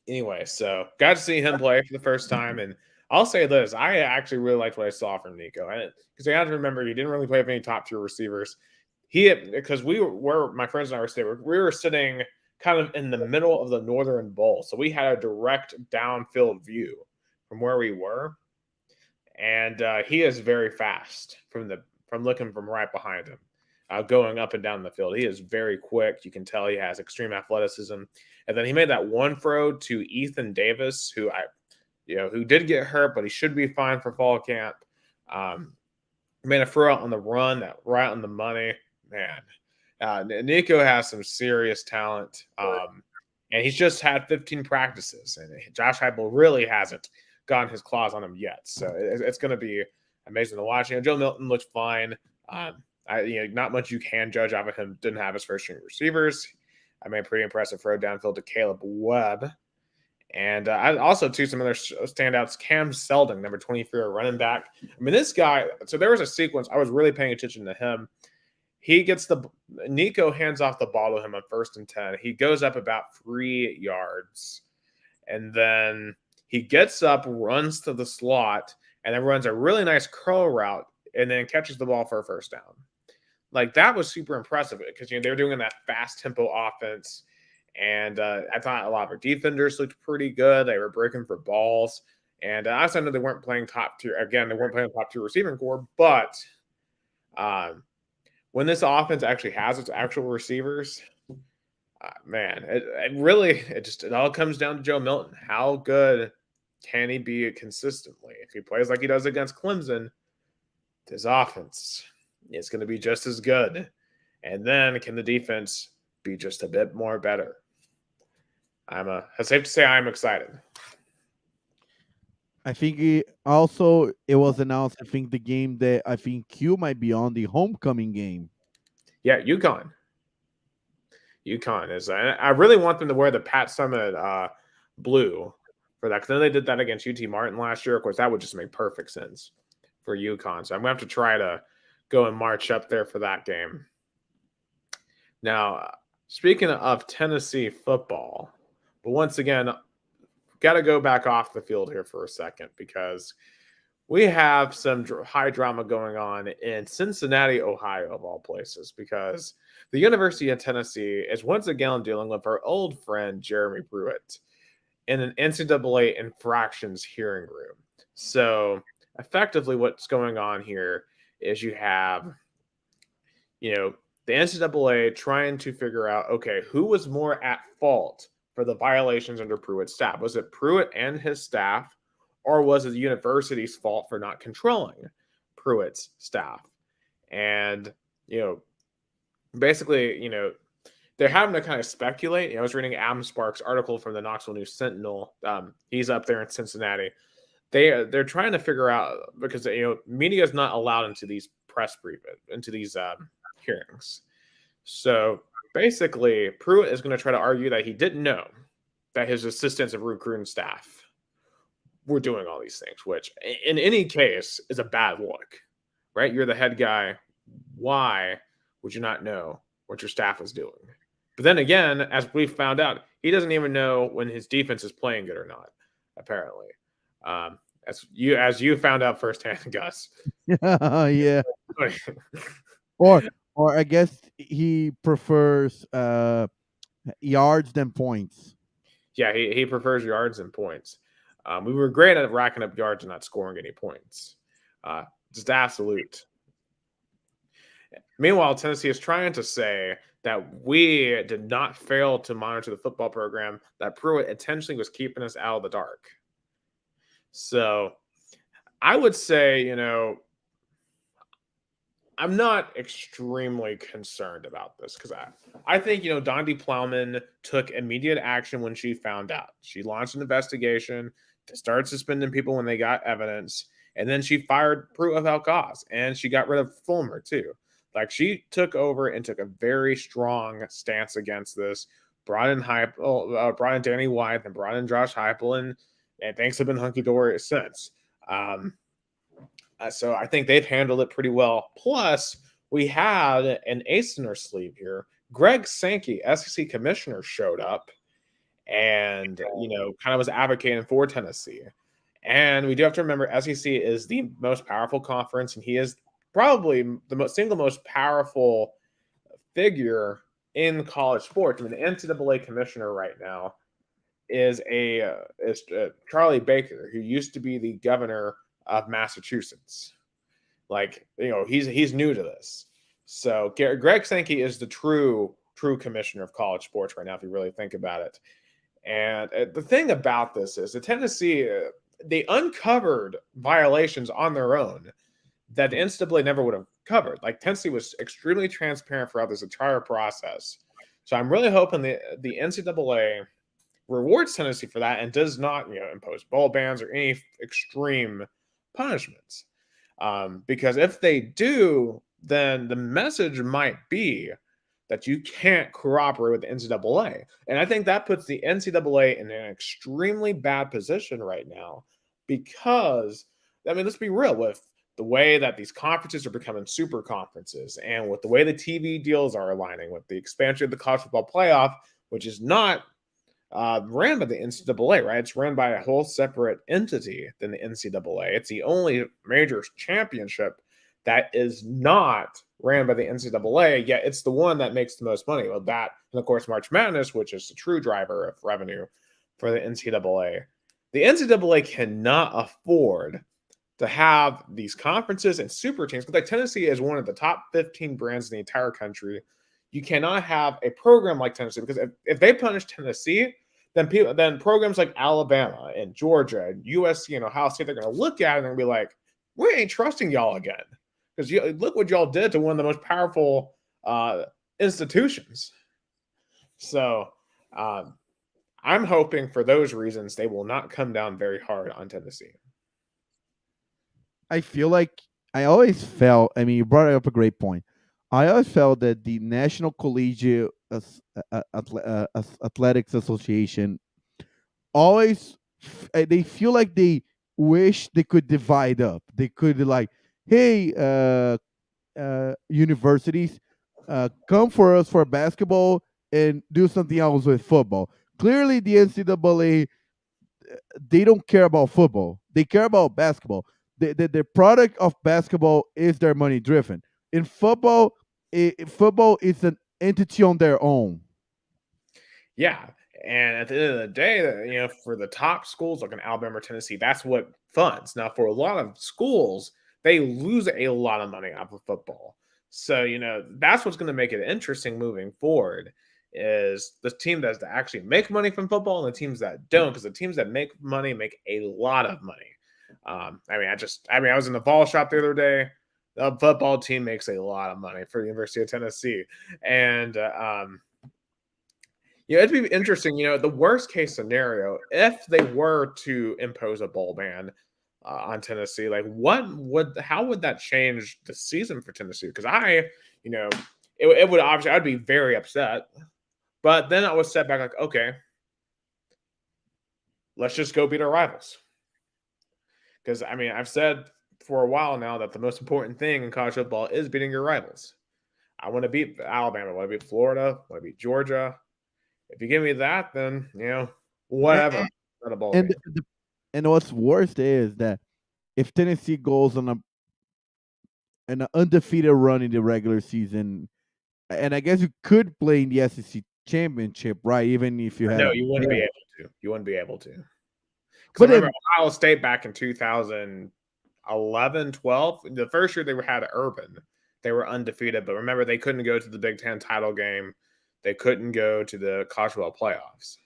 A: Anyway, so got to see him play for the first time, and I'll say this: I actually really liked what I saw from Nico, because I have to remember he didn't really play with any top tier receivers. Because we were my friends and I were sitting kind of in the middle of the Northern Bowl, so we had a direct downfield view from where we were, and he is very fast from looking from right behind him. Going up and down the field. He is very quick. You can tell he has extreme athleticism. And then he made that one throw to Ethan Davis, who did get hurt, but he should be fine for fall camp. Made a throw out on the run, that right on the money. Man, Nico has some serious talent. And he's just had 15 practices, and Josh Heupel really hasn't gotten his claws on him yet. So it's going to be amazing to watch. Joe Milton looked fine. Not much you can judge out of him. Didn't have his first string receivers. I made a pretty impressive throw downfield to Caleb Webb. And I also, too, some other standouts. Cam Seldon, number 23, a running back. I mean, this guy, so there was a sequence. I was really paying attention to him. Nico hands off the ball to him on 1st and 10. He goes up about 3 yards. And then he gets up, runs to the slot, and then runs a really nice curl route, and then catches the ball for a first down. Like, that was super impressive because, they were doing that fast tempo offense. And I thought a lot of our defenders looked pretty good. They were breaking for balls. And I also know they weren't playing top tier. Again, they weren't playing top tier receiving core. But when this offense actually has its actual receivers, it all comes down to Joe Milton. How good can he be consistently? If he plays like he does against Clemson, his offense is going to be just as good. And then can the defense be just a bit more better? It's safe to say I'm excited.
B: I think it was announced, I think, the game that I think Q might be on, the homecoming game.
A: Yeah, UConn is. I really want them to wear the Pat Summit blue for that, because then they did that against UT Martin last year. Of course, that would just make perfect sense for UConn. So I'm going to have to try to go and march up there for that game. Now, speaking of Tennessee football, but once again, got to go back off the field here for a second, because we have some high drama going on in Cincinnati, Ohio, of all places, because the University of Tennessee is once again dealing with our old friend Jeremy Pruitt in an NCAA infractions hearing room. So effectively what's going on here is you have, the NCAA trying to figure out, okay, who was more at fault for the violations under Pruitt's staff? Was it Pruitt and his staff, or was it the university's fault for not controlling Pruitt's staff? And, basically, they're having to kind of speculate. I was reading Adam Sparks' article from the Knoxville News Sentinel. He's up there in Cincinnati. They're trying to figure out, because, media is not allowed into these press briefings, into these hearings. So basically, Pruitt is going to try to argue that he didn't know that his assistants and recruiting staff were doing all these things, which in any case is a bad look, right? You're the head guy. Why would you not know what your staff is doing? But then again, as we found out, he doesn't even know when his defense is playing good or not, apparently. As you found out firsthand, Gus.
B: Yeah. Or I guess he prefers yards than points.
A: Yeah, he prefers yards and points. We were great at racking up yards and not scoring any points. Uh, just absolute. Meanwhile, Tennessee is trying to say that we did not fail to monitor the football program, that Pruitt intentionally was keeping us out of the dark. So I would say, I'm not extremely concerned about this because I think, Dondi Plowman took immediate action when she found out. She launched an investigation to start suspending people when they got evidence. And then she fired Pruitt without cause. And she got rid of Fulmer too. Like she took over and took a very strong stance against this. Brought in Danny White and brought in Josh Heupel, and things have been hunky dory since. So I think they've handled it pretty well. Plus, we had an ace in our sleeve here. Greg Sankey, SEC commissioner, showed up and kind of was advocating for Tennessee. And we do have to remember SEC is the most powerful conference, and he is probably the single most powerful figure in college sports. I mean, the NCAA commissioner right now is Charlie Baker, who used to be the governor of Massachusetts. Like, he's new to this. So Greg Sankey is the true commissioner of college sports right now, if you really think about it. And the thing about this is the Tennessee, they uncovered violations on their own that the NCAA never would have covered. Like Tennessee was extremely transparent throughout this entire process. So I'm really hoping the NCAA rewards Tennessee for that and does not, impose bowl bans or any extreme punishments. Because if they do, then the message might be that you can't cooperate with the NCAA. And I think that puts the NCAA in an extremely bad position right now because, let's be real, with the way that these conferences are becoming super conferences and with the way the TV deals are aligning with the expansion of the college football playoff, which is not ran by the NCAA, right? It's run by a whole separate entity than the NCAA. It's the only major championship that is not ran by the NCAA, yet it's the one that makes the most money. Well, that, and of course, March Madness, which is the true driver of revenue for the NCAA. The NCAA cannot afford to have these conferences and super teams, because like Tennessee is one of the top 15 brands in the entire country. You cannot have a program like Tennessee, because if they punish Tennessee, then programs like Alabama and Georgia and USC and Ohio State, they're going to look at it and be like, we ain't trusting y'all again. Because look what y'all did to one of the most powerful institutions. So I'm hoping for those reasons they will not come down very hard on Tennessee.
B: I feel like I always felt, you brought up a great point. I always felt that the National Collegiate Athletics Association always, they feel like they wish they could divide up. They could, like, hey, universities, come for us for basketball and do something else with football. Clearly, the NCAA, they don't care about football. They care about basketball. The product of basketball is their money driven. In football, football is an entity on their own.
A: Yeah. And at the end of the day, for the top schools like in Alabama or Tennessee, that's what funds. Now, for a lot of schools, they lose a lot of money off of football. So, that's what's going to make it interesting moving forward is the team that actually make money from football and the teams that don't, because the teams that make money make a lot of money. I was in the ball shop the other day. The football team makes a lot of money for the University of Tennessee. And, it'd be interesting, the worst case scenario, if they were to impose a bowl ban on Tennessee, like how would that change the season for Tennessee? Because it would obviously, I'd be very upset, but then I was set back like, okay, let's just go beat our rivals. Because I've said for a while now that the most important thing in college football is beating your rivals. I want to beat Alabama, I want to beat Florida, I want to beat Georgia. If you give me that, then whatever. Not a ball game.
B: And what's worst is that if Tennessee goes on an undefeated run in the regular season, and I guess you could play in the SEC championship, right? Even if you had
A: No,
B: a
A: you wouldn't be
B: bad,
A: able to. You wouldn't be able to. Because I
B: but
A: remember
B: then
A: Ohio State back in 2011, 12, the first year they had Urban, they were undefeated. But remember, they couldn't go to the Big Ten title game. They couldn't go to the college football playoffs.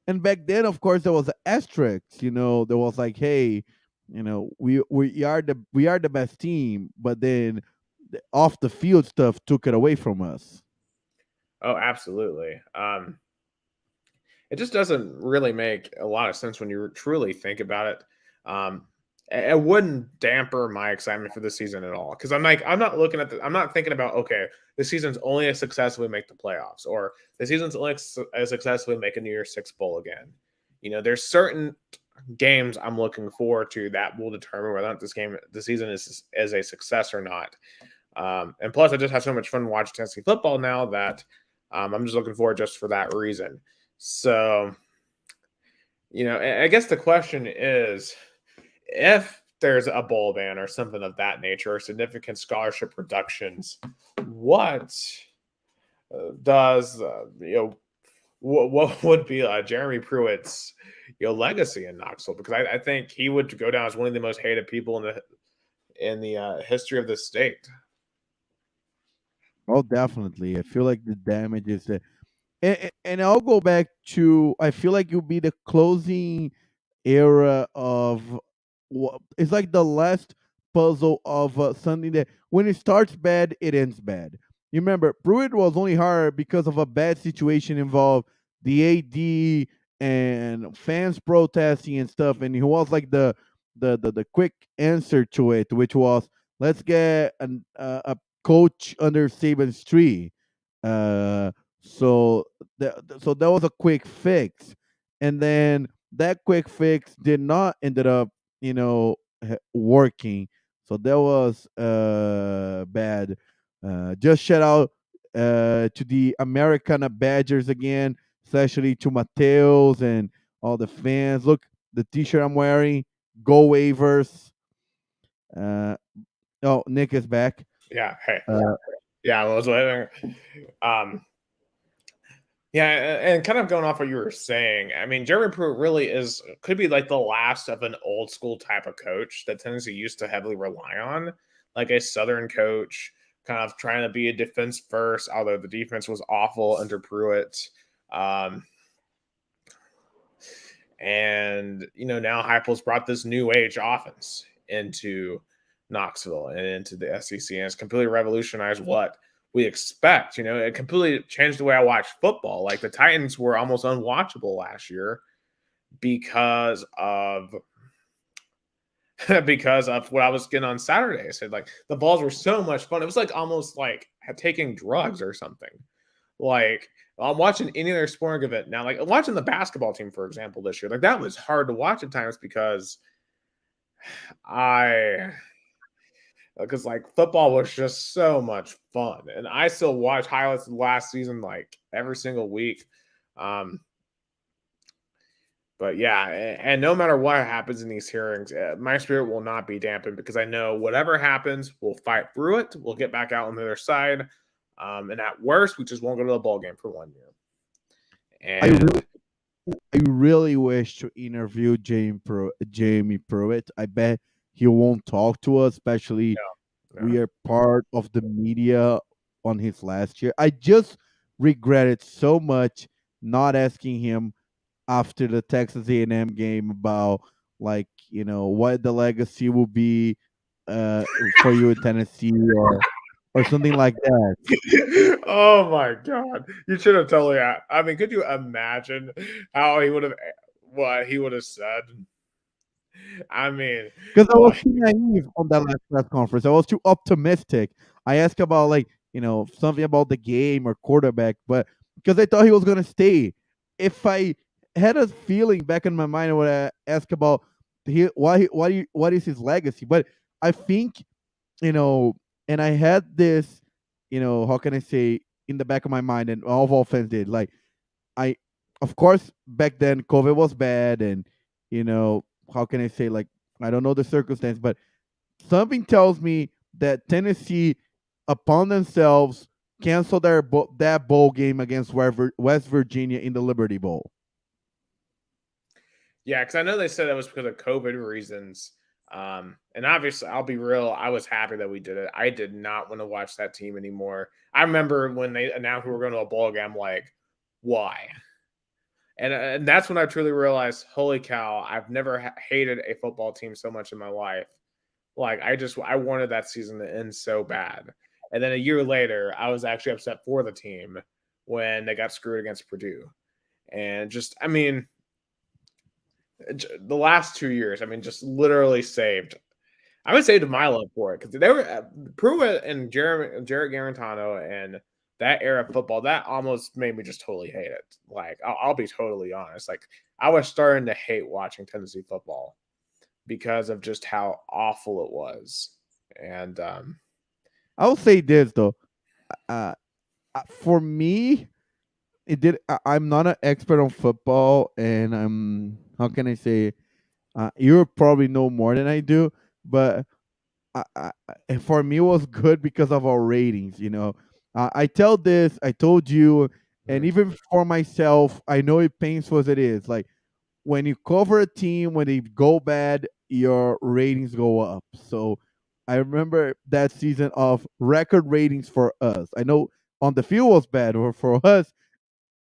B: and back then, of course, there was an asterisk. There was like, hey, we are the best team, but then the off the field stuff took it away from us.
A: Oh, absolutely. It just doesn't really make a lot of sense when you truly think about it. It wouldn't damper my excitement for the season at all because I'm not looking at I'm not thinking about okay, the season's only a success if we make the playoffs, or the season's only a success if we make a New Year's Six bowl again. There's certain games I'm looking forward to that will determine whether or not the season is a success or not. And plus, I just have so much fun watching Tennessee football now that I'm just looking forward just for that reason. So, I guess the question is if there's a bowl ban or something of that nature or significant scholarship reductions, what does, what would be Jeremy Pruitt's legacy in Knoxville? Because I think he would go down as one of the most hated people in the history of the state.
B: Oh, definitely. I feel like the damage is that, and I'll go back to. I feel like it'll be the closing era of it's like the last puzzle of something that when it starts bad, it ends bad. You remember, Pruitt was only hired because of a bad situation involved the AD and fans protesting and stuff, and he was like the quick answer to it, which was let's get a coach under Saban's tree. Uh, so that was a quick fix, and then that quick fix did not ended up working, so that was bad. Just shout out to the Americana Badgers again, especially to Mateos and all the fans. Look, the t-shirt I'm wearing, go waivers. uh oh, Nick is back.
A: Yeah. Hey.
B: uh
A: Yeah. I was waiting. Um, Yeah, and kind of going off what you were saying, I mean, Jeremy Pruitt really could be like the last of an old school type of coach that Tennessee used to heavily rely on, like a Southern coach, kind of trying to be a defense first, although the defense was awful under Pruitt. Um, and now Heupel's brought this new age offense into Knoxville and into the SEC, and it's completely revolutionized what we expect. It completely changed the way I watch football. Like the Titans were almost unwatchable last year because of because of what I was getting on Saturday. So like the balls were so much fun. It was like almost like taking drugs or something. Like I'm watching any other sporting event now, like watching the basketball team, for example, this year. Like that was hard to watch at times I because like football was just so much fun, and I still watch highlights of last season like every single week. Um, but yeah, and no matter what happens in these hearings, my spirit will not be dampened because I know whatever happens, we'll fight through it. We'll get back out on the other side, and at worst, we just won't go to the ball game for 1 year.
B: I
A: And
B: I really wish to interview Jamie Pruitt. I bet he won't talk to us, especially
A: no,
B: we are part of the media on his last year. I just regretted so much not asking him after the Texas A&M game about what the legacy will be for you in Tennessee or something like that.
A: oh my god, you should have totally. I mean, could you imagine how he would have what he would have said? I mean,
B: Because I was
A: like,
B: too naive on that last press conference. I was too optimistic. I asked about something about the game or quarterback, but because I thought he was gonna stay. If I had a feeling back in my mind, I would ask about what is his legacy. But I think you know, and I had this, how can I say, in the back of my mind, and all fans did. Like I, of course, back then COVID was bad, and how can I say, like I don't know the circumstance, but something tells me that Tennessee, upon themselves, cancel that bowl game against West Virginia in the Liberty Bowl.
A: Yeah, because I know they said that was because of COVID reasons. And obviously, I'll be real, I was happy that we did it. I did not want to watch that team anymore. I remember when they announced we were going to a bowl game, I'm like, why? And that's when I truly realized, holy cow, I've never hated a football team so much in my life. Like, I wanted that season to end so bad. And then a year later, I was actually upset for the team when they got screwed against Purdue. And just, I mean, the last 2 years, I mean, just literally saved. I would say to my love for it because they were Pruitt and Jarrett Garantano and that era of football that almost made me just totally hate it. Like I'll be totally honest, like I was starting to hate watching Tennessee football because of just how awful it was. And
B: I'll say this though, uh, for me, it did. I'm not an expert on football, and I'm how can I say? You probably know more than I do, but for me, it was good because of our ratings. I tell this, I told you, and even for myself, I know it painful as it is. Like when you cover a team, when they go bad, your ratings go up. So I remember that season of record ratings for us. I know on the field was bad, or for us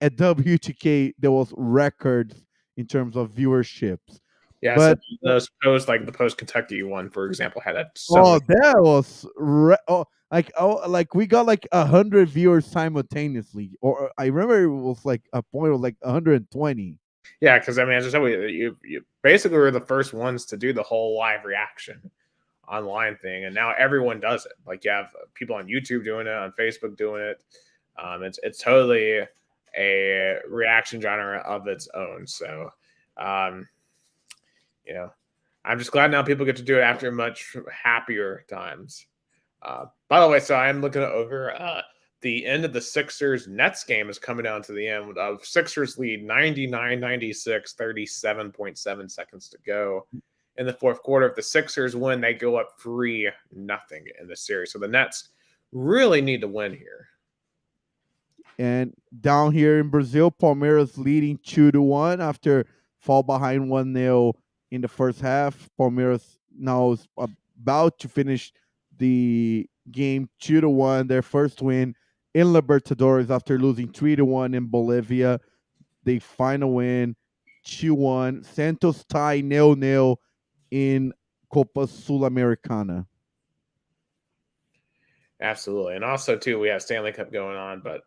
B: at WTK there was records in terms of viewerships.
A: yeah, so
B: But
A: the post Kentucky one, for example, had so
B: oh,
A: many.
B: that was like we got like 100 viewers simultaneously, or I remember it was like a point of like 120.
A: Yeah, because I mean, as I said, you basically were the first ones to do the whole live reaction online thing, and now everyone does it. Like you have people on YouTube doing it, on Facebook doing it. It's totally a reaction genre of its own. So, um, you know, I'm just glad now people get to do it after much happier times. By the way, so I'm looking over the end of the Sixers Nets game is coming down to the end of Sixers lead 99-96, 37.7 seconds to go in the fourth quarter. If the Sixers win, they go up 3-0 in the series. So the Nets really need to win here.
B: And down here in Brazil, Palmeiras leading 2-1 after fall behind 1-0 in the first half. Palmeiras now is about to finish the game 2-1, their first win in Libertadores after losing 3-1 in Bolivia. They final win 2-1. Santos tie 0-0 in Copa Sul-Americana.
A: Absolutely. And also, too, we have Stanley Cup going on, but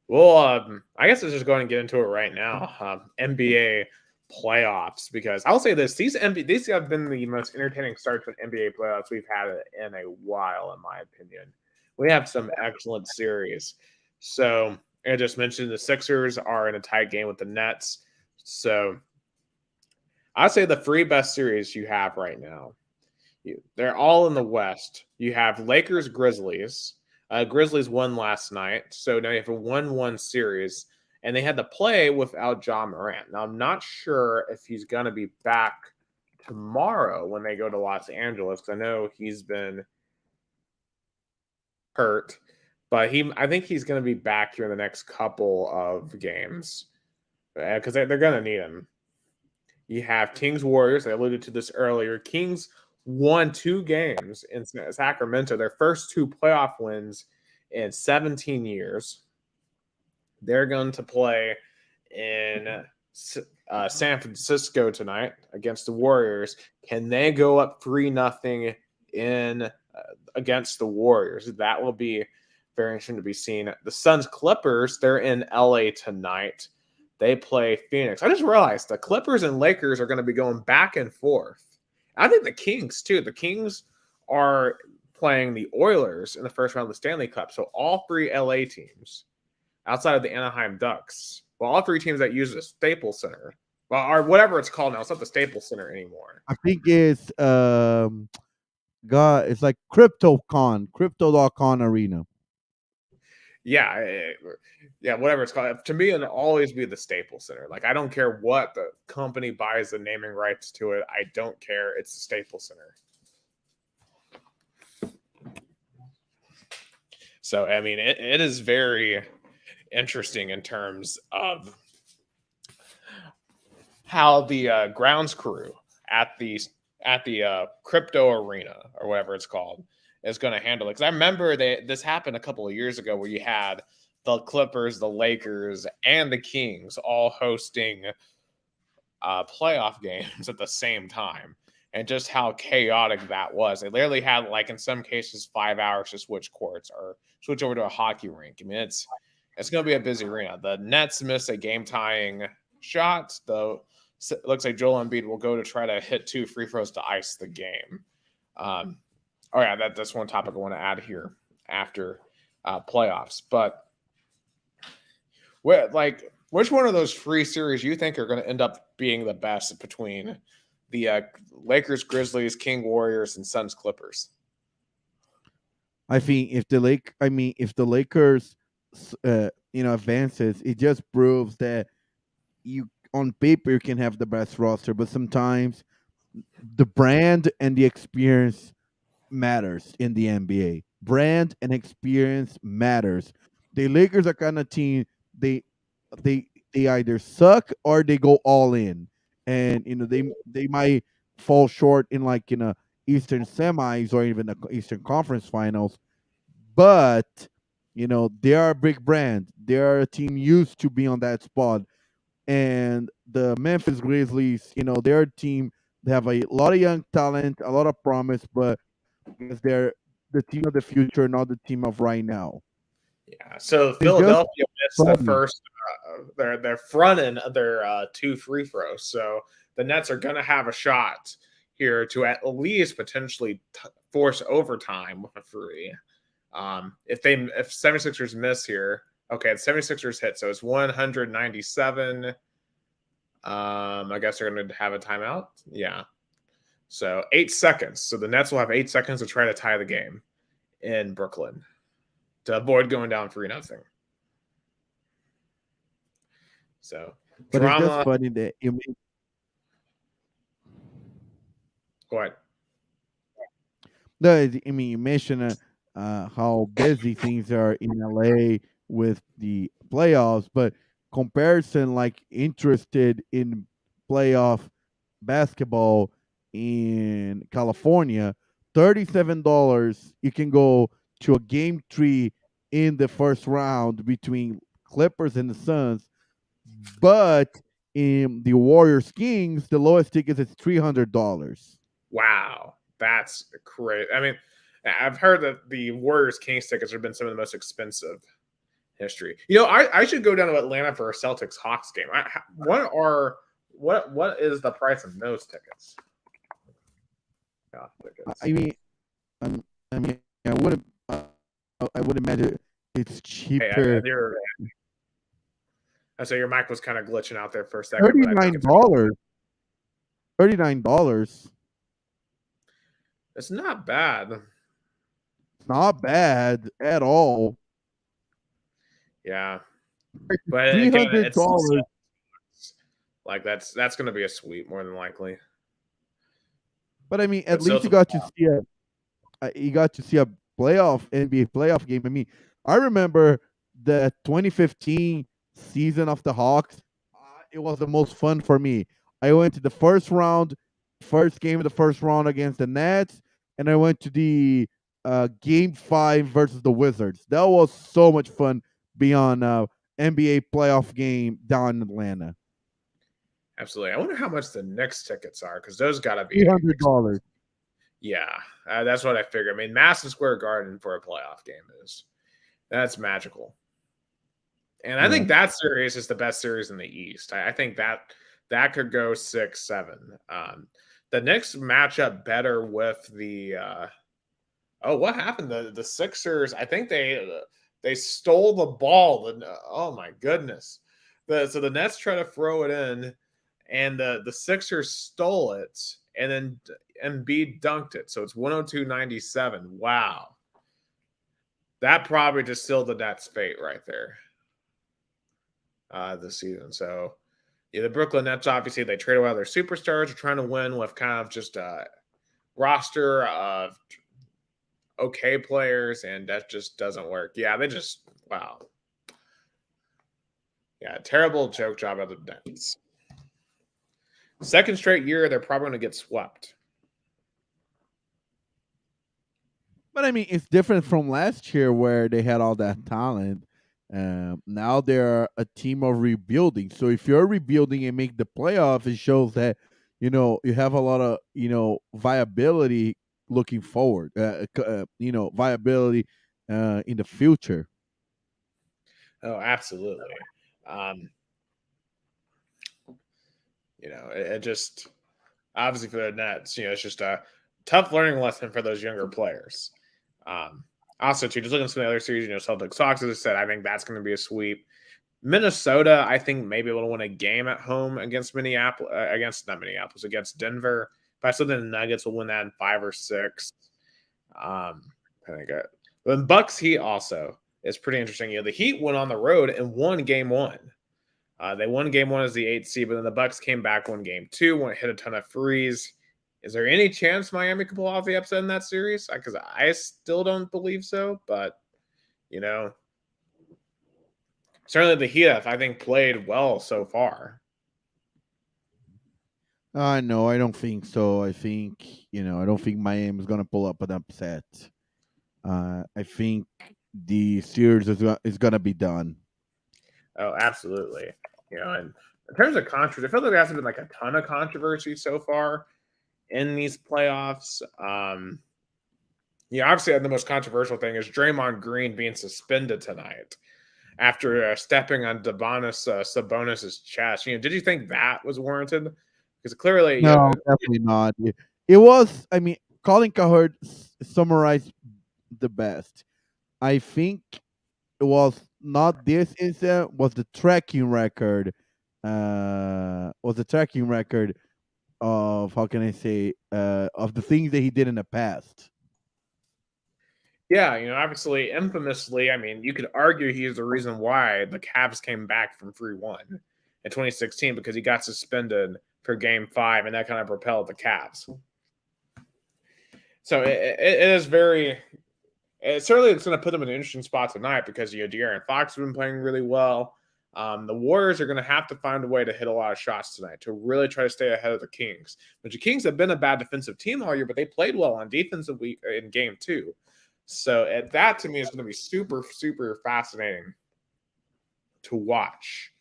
A: we'll, I guess let's just go ahead and get into it right now. NBA playoffs, because I'll say this: these have been the most entertaining starts with NBA playoffs we've had in a while, in my opinion. We have some excellent series. So I just mentioned the Sixers are in a tight game with the Nets. So I'd say the three best series you have right now. They're all in the West. You have Lakers, Grizzlies. Grizzlies won last night, so now you have a 1-1 series, and they had to play without Ja Morant. Now, I'm not sure if he's going to be back tomorrow when they go to Los Angeles, because I know he's been hurt, but I think he's going to be back here in the next couple of games because they're going to need him. You have Kings Warriors. I alluded to this earlier. Kings won 2 games in Sacramento, their first 2 playoff wins in 17 years. They're going to play in San Francisco tonight against the Warriors. Can they go up 3-0 in against the Warriors? That will be very interesting to be seen. The Suns Clippers, they're in LA tonight. They play Phoenix. I just realized the Clippers and Lakers are going to be going back and forth. I think the Kings, too. The Kings are playing the Oilers in the first round of the Stanley Cup. So all 3 LA teams, outside of the Anaheim Ducks, well, all 3 teams that use the Staples Center, well, or whatever it's called now. It's not the Staples Center anymore.
B: I think it's God, it's like Crypto.con Arena.
A: Yeah, whatever it's called. To me, it'll always be the Staples Center. Like, I don't care what the company buys the naming rights to it. I don't care. It's the Staples Center. So I mean, it is very interesting in terms of how the grounds crew at the crypto arena or whatever it's called is going to handle it. Because I remember this happened a couple of years ago where you had the Clippers, the Lakers, and the Kings all hosting playoff games at the same time, and just how chaotic that was. They literally had, like, in some cases, 5 hours to switch courts or switch over to a hockey rink. I mean, it's going to be a busy arena. The Nets missed a game tying shot, though. It looks like Joel Embiid will go to try to hit 2 free throws to ice the game. Oh yeah, that's one topic I want to add here after playoffs. But which one of those free series you think are going to end up being the best between the Lakers, Grizzlies, King Warriors, and Suns Clippers?
B: I think if the Lakers, advances, it just proves that you on paper you can have the best roster, but sometimes the brand and the experience matters in the NBA. Brand and experience matters. The Lakers are kind of team they they either suck or they go all in, and they might fall short in like Eastern semis or even the Eastern Conference Finals, but they are a big brand. They are a team used to be on that spot, and the Memphis Grizzlies, they're a team. They have a lot of young talent, a lot of promise, but because they're the team of the future, not the team of right now.
A: Yeah. So
B: It's just
A: Philadelphia missed the
B: funny.
A: first. They're fronting their 2 free throws. So the Nets are going to have a shot here to at least potentially force overtime with a free. If 76ers miss here, okay, the 76ers hit, so it's 197. I guess they're going to have a timeout. Yeah. So 8 seconds. So the Nets will have 8 seconds to try to tie the game in Brooklyn to avoid going down 3-0. So
B: But it's just
A: drama.
B: funny that you mean
A: Go ahead.
B: no, you mentioned how busy things are in LA with the playoffs, but comparison like interested in playoff basketball in California, $37 you can go to a game 3 in the first round between Clippers and the Suns, but in the Warriors Kings, the lowest ticket is $300.
A: Wow, that's great. I mean, I've heard that the Warriors Kings tickets have been some of the most expensive in history. I should go down to Atlanta for a Celtics Hawks game. What is the price of those tickets? Yeah, tickets.
B: I mean, I mean, I wouldn't. I would imagine it's cheaper.
A: I say your mic was kind of glitching out there for a second, but I think
B: $39. $39.
A: it's not bad.
B: Not bad at all.
A: Yeah, but again,
B: $300.
A: like that's going to be a sweep more than likely.
B: But I mean,
A: But
B: at least you got to see a playoff NBA playoff game. I mean, I remember the 2015 season of the Hawks. It was the most fun for me. I went to the first game of the first round against the Nets, and I went to the game 5 versus the Wizards. That was so much fun beyond NBA playoff game down in Atlanta.
A: Absolutely. I wonder how much the Knicks tickets are, because those got to be
B: $300.
A: Yeah, that's what I figured. I mean, Madison Square Garden for a playoff game that's magical. And I think that series is the best series in the East. I think that could go 6-7. The Knicks match up better with the what happened? The Sixers, I think they stole the ball. Oh my goodness. So the Nets try to throw it in, and the Sixers stole it, and then Embiid dunked it. So it's 102-97. Wow. That probably just sealed the Nets' fate right there this season. So, yeah, the Brooklyn Nets, obviously, they trade away their superstars. They're trying to win with kind of just a roster of okay players, and that just doesn't work. Yeah, they just wow. Yeah, terrible joke job of the Nets. Second straight year, they're probably going to get swept.
B: But I mean, it's different from last year where they had all that talent. Now they're a team of rebuilding. So if you're rebuilding and make the playoff, it shows that you have a lot of viability looking forward. Viability in the future.
A: Oh, absolutely. Um, it just obviously for the Nets, it's just a tough learning lesson for those younger players. Um, Also, too, just looking at some of the other series, Celtics Sox, as I said, I think that's going to be a sweep. Minnesota, I think, maybe able to win a game at home against against Denver. But I still think the Nuggets will win that in 5 or 6. I think the Bucks Heat also is pretty interesting. The Heat went on the road and won Game 1. They won Game 1 as the 8th seed, but then the Bucks came back, won Game 2, hit a ton of threes. Is there any chance Miami could pull off the upset in that series? Because I still don't believe so, but certainly the Heat have, I think, played well so far.
B: No, I don't think so. I think I don't think Miami is gonna pull up an upset. I think the series is gonna be done.
A: Oh, absolutely. And in terms of controversy, I feel like there hasn't been like a ton of controversy so far in these playoffs. Obviously, the most controversial thing is Draymond Green being suspended tonight after stepping on Sabonis's chest. Did you think that was warranted? Because clearly,
B: No, definitely not. It was. I mean, Colin Cowherd summarized the best. I think it was not this incident. Was the tracking record? Was the tracking record of how can I say of the things that he did in the past?
A: yeah, obviously, infamously, I mean, you could argue he's the reason why the Cavs came back from 3-1 in 2016 because he got suspended for Game 5, and that kind of propelled the Cavs. So it is very. Certainly, it's going to put them in an interesting spot tonight because De'Aaron Fox has been playing really well. The Warriors are going to have to find a way to hit a lot of shots tonight to really try to stay ahead of the Kings. But the Kings have been a bad defensive team all year, but they played well on defense in Game 2. So that to me is going to be super, super fascinating to watch.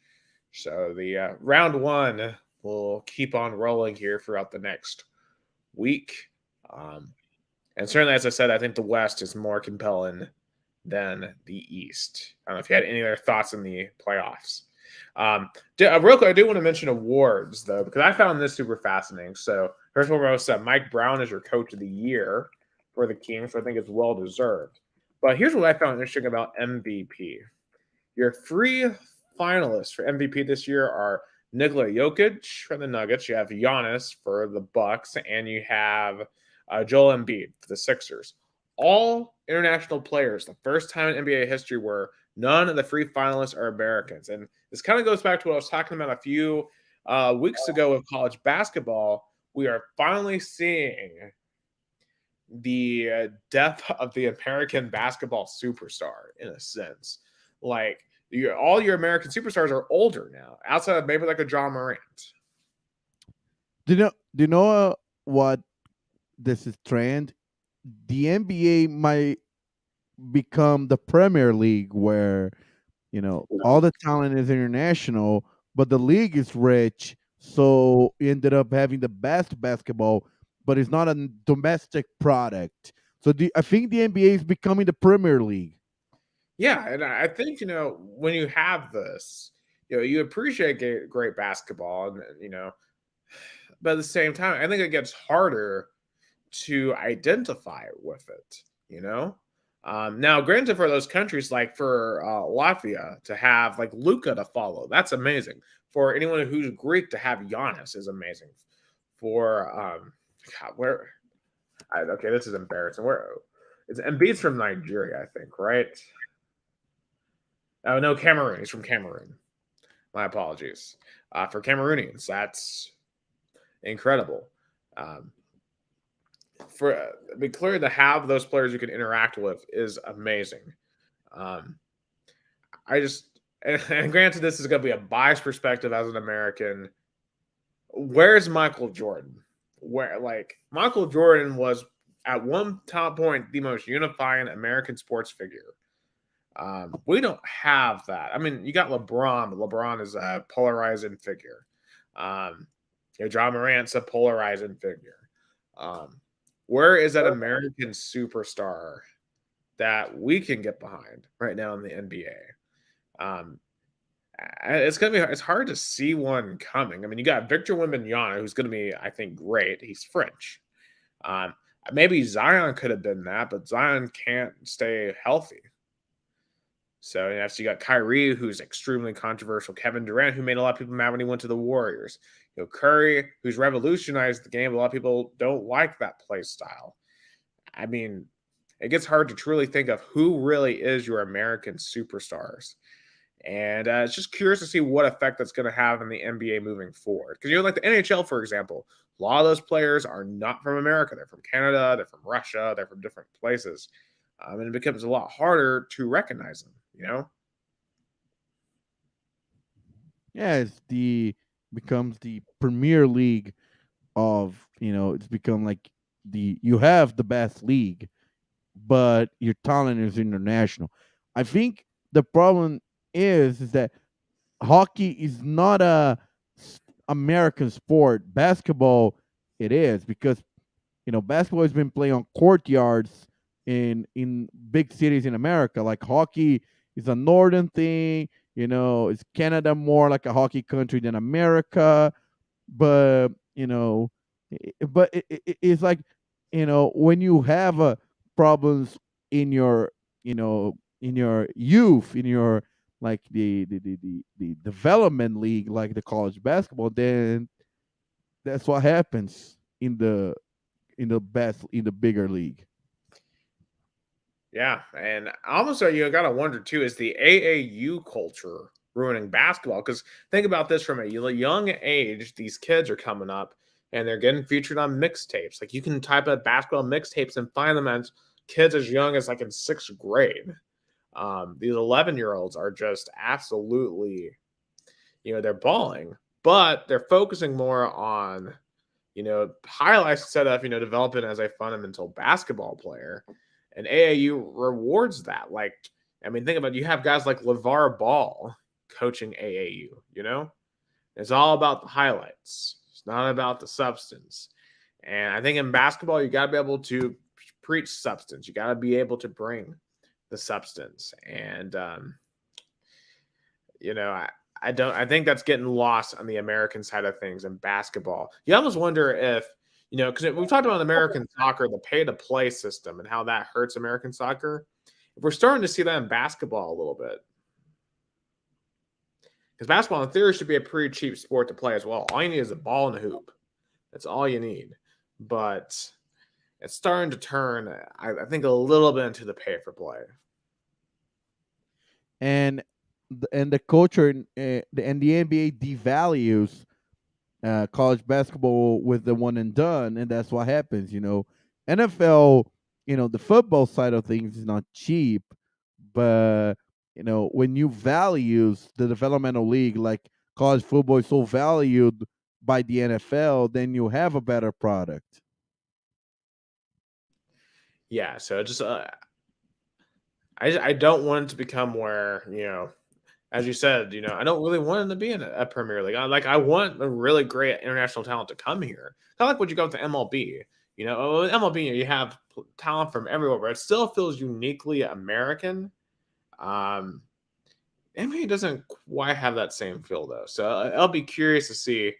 A: So the round 1 will keep on rolling here throughout the next week. And certainly, as I said, I think the West is more compelling than the East. I don't know if you had any other thoughts in the playoffs. Real quick, I do want to mention awards, though, because I found this super fascinating. So, first of all, Mike Brown is your coach of the year for the Kings, so I think it's well deserved. But here's what I found interesting about MVP. Your 3 finalists for MVP this year are Nikola Jokic for the Nuggets, you have Giannis for the Bucks, and you have Joel Embiid for the Sixers. All international players, the first time in NBA history where none of the 3 finalists are Americans. And this kind of goes back to what I was talking about a few weeks ago with college basketball. We are finally seeing the death of the American basketball superstar in a sense. Like all your American superstars are older now, outside of maybe like a John Morant.
B: Do you know what this is trend? The NBA might become the Premier League where all the talent is international, but the league is rich. So you ended up having the best basketball, but it's not a domestic product. So I think the NBA is becoming the Premier League.
A: Yeah, and I think when you have this, you appreciate great basketball, and but at the same time, I think it gets harder to identify with it. Now, granted, for those countries like for Latvia to have like Luca to follow, that's amazing. For anyone who's Greek to have Giannis is amazing. For God, okay, this is embarrassing. Where it's Embiid's from Nigeria, I think, right? Oh no, Cameroon. He's from Cameroon. My apologies. For Cameroonians, that's incredible. clear to have those players you can interact with is amazing. Um, I just and granted, this is going to be a biased perspective as an American. Where's Michael Jordan? Where like Michael Jordan was at one top point the most unifying American sports figure. We don't have that. I mean, you got LeBron, but LeBron is a polarizing figure. Um, John Morant's a polarizing figure. Um, where is that American superstar that we can get behind right now in the NBA? It's hard to see one coming. I mean, you got Victor Wembanyama, who's gonna be, I think, great. He's French. Um, Maybe Zion could have been that, but Zion can't stay healthy. So you got Kyrie, who's extremely controversial. Kevin Durant, who made a lot of people mad when he went to the Warriors. Curry, who's revolutionized the game. A lot of people don't like that play style. I mean, it gets hard to truly think of who really is your American superstars. And it's just curious to see what effect that's going to have in the NBA moving forward. Because, like the NHL, for example, a lot of those players are not from America. They're from Canada, they're from Russia, they're from different places. And it becomes a lot harder to recognize them.
B: Yeah, becomes the Premier League of, it's become like you have the best league, but your talent is international. I think the problem is that hockey is not a American sport. Basketball, it is, because basketball has been played on courtyards in big cities in America. Like hockey is a northern thing. Is Canada more like a hockey country than America? But it's like, when you have problems in your in your youth, in your like the development league, like the college basketball, then that's what happens in the bigger league.
A: Yeah, and almost you got to wonder too, is the AAU culture ruining basketball? Because think about this, from a young age, these kids are coming up and they're getting featured on mixtapes. Like you can type up basketball mixtapes and find them as kids as young as like in sixth grade. These 11-year-olds are just absolutely, they're balling, but they're focusing more on, highlights instead of, developing as a fundamental basketball player. And AAU rewards that. Like, I mean, think about it, you have guys like LeVar Ball coaching AAU. It's all about the highlights. It's not about the substance. And I think in basketball, you got to be able to preach substance. You got to be able to bring the substance. And, I think that's getting lost on the American side of things in basketball. You almost wonder if, because we've talked about American soccer, the pay to play system and how that hurts American soccer. If we're starting to see that in basketball a little bit, because basketball in theory should be a pretty cheap sport to play as well. All you need is a ball and a hoop. That's all you need. But it's starting to turn, I think, a little bit into the pay for play.
B: And the culture and the NBA devalues college basketball with the one and done, and that's what happens. NFL, the football side of things is not cheap, but when you values the developmental league, like college football is so valued by the NFL, then you have a better product.
A: Yeah, so just I don't want it to become where, as you said, I don't really want it to be in a Premier League. I want a really great international talent to come here. Kind of like what you got with the MLB. MLB, you have talent from everywhere, but it still feels uniquely American. NBA doesn't quite have that same feel though, so I'll be curious to see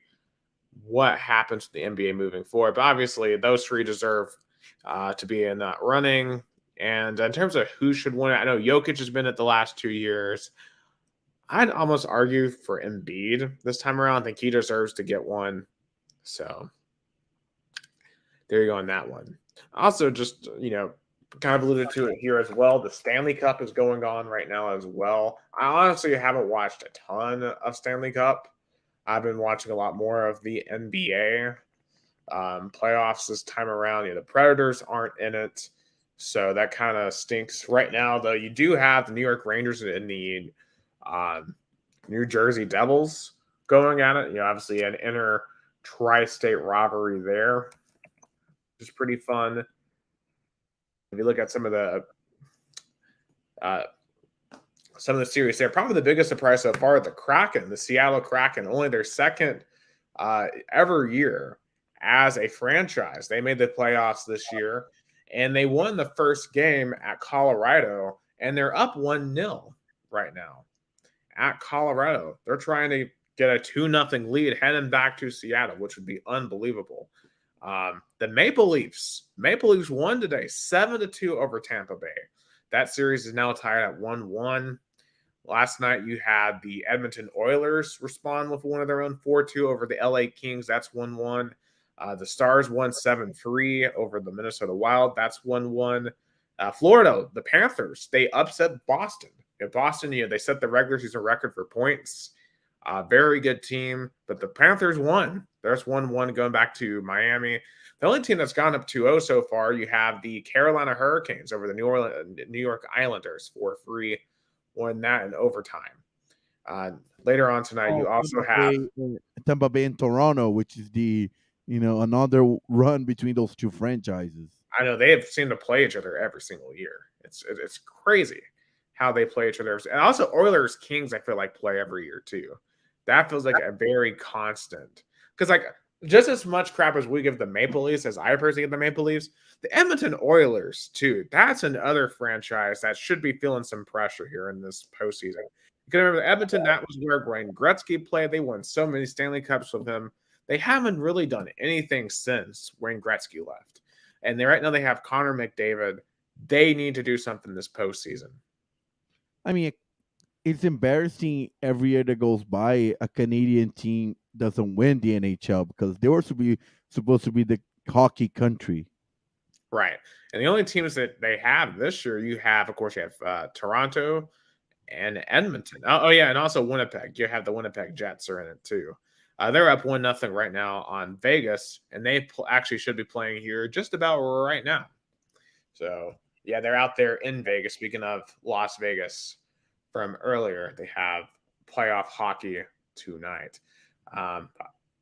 A: what happens to the NBA moving forward. But obviously, those three deserve to be in that running. And in terms of who should win it, I know Jokic has been it the last 2 years. I'd almost argue for Embiid this time around. I think he deserves to get one. So there you go on that one. Also, just, kind of alluded to it here as well. The Stanley Cup is going on right now as well. I honestly haven't watched a ton of Stanley Cup. I've been watching a lot more of the NBA playoffs this time around. The Predators aren't in it, so that kind of stinks right now. Though you do have the New York Rangers and the New Jersey Devils going at it. Obviously an inner tri-state rivalry there, which is pretty fun. If you look at some of the series there, probably the biggest surprise so far, the Kraken, the Seattle Kraken, only their second ever year as a franchise. They made the playoffs this year, and they won the first game at Colorado, and they're up 1-0 right now at Colorado. They're trying to get a 2-0 lead heading back to Seattle, which would be unbelievable. The Maple Leafs won today 7-2 over Tampa Bay. That series is now tied at 1-1. Last night you had the Edmonton Oilers respond with one of their own 4-2 over the LA Kings. That's 1-1. The Stars won 7-3 over the Minnesota Wild. That's 1-1. Florida, the Panthers, they upset Boston. Boston, they set the regular season record for points. Very good team, but the Panthers won. There's 1-1 going back to Miami. The only team that's gone up 2-0 so far, you have the Carolina Hurricanes over the New York Islanders 4-3, won that in overtime. Later on tonight, you also have
B: Tampa Bay and Toronto, which is the another run between those two franchises.
A: I know they have seemed to play each other every single year. It's crazy how they play each other, and also Oilers Kings. I feel like play every year too. That feels like a very constant, because just as much crap as we give the Maple Leafs, as I personally give the Maple Leafs, the Edmonton Oilers too. That's another franchise that should be feeling some pressure here in this postseason. You can remember Edmonton. That was where Wayne Gretzky played. They won so many Stanley Cups with him. They haven't really done anything since Wayne Gretzky left. And right now they have Connor McDavid. They need to do something this postseason.
B: I mean, it's embarrassing every year that goes by a Canadian team doesn't win the NHL, because they were supposed to be the hockey country.
A: Right. And the only teams that they have this year, you have Toronto and Edmonton. Oh, yeah, and also Winnipeg. You have the Winnipeg Jets are in it too. They're up 1-0 right now on Vegas, and they actually should be playing here just about right now. So, yeah, they're out there in Vegas. Speaking of Las Vegas from earlier, they have playoff hockey tonight.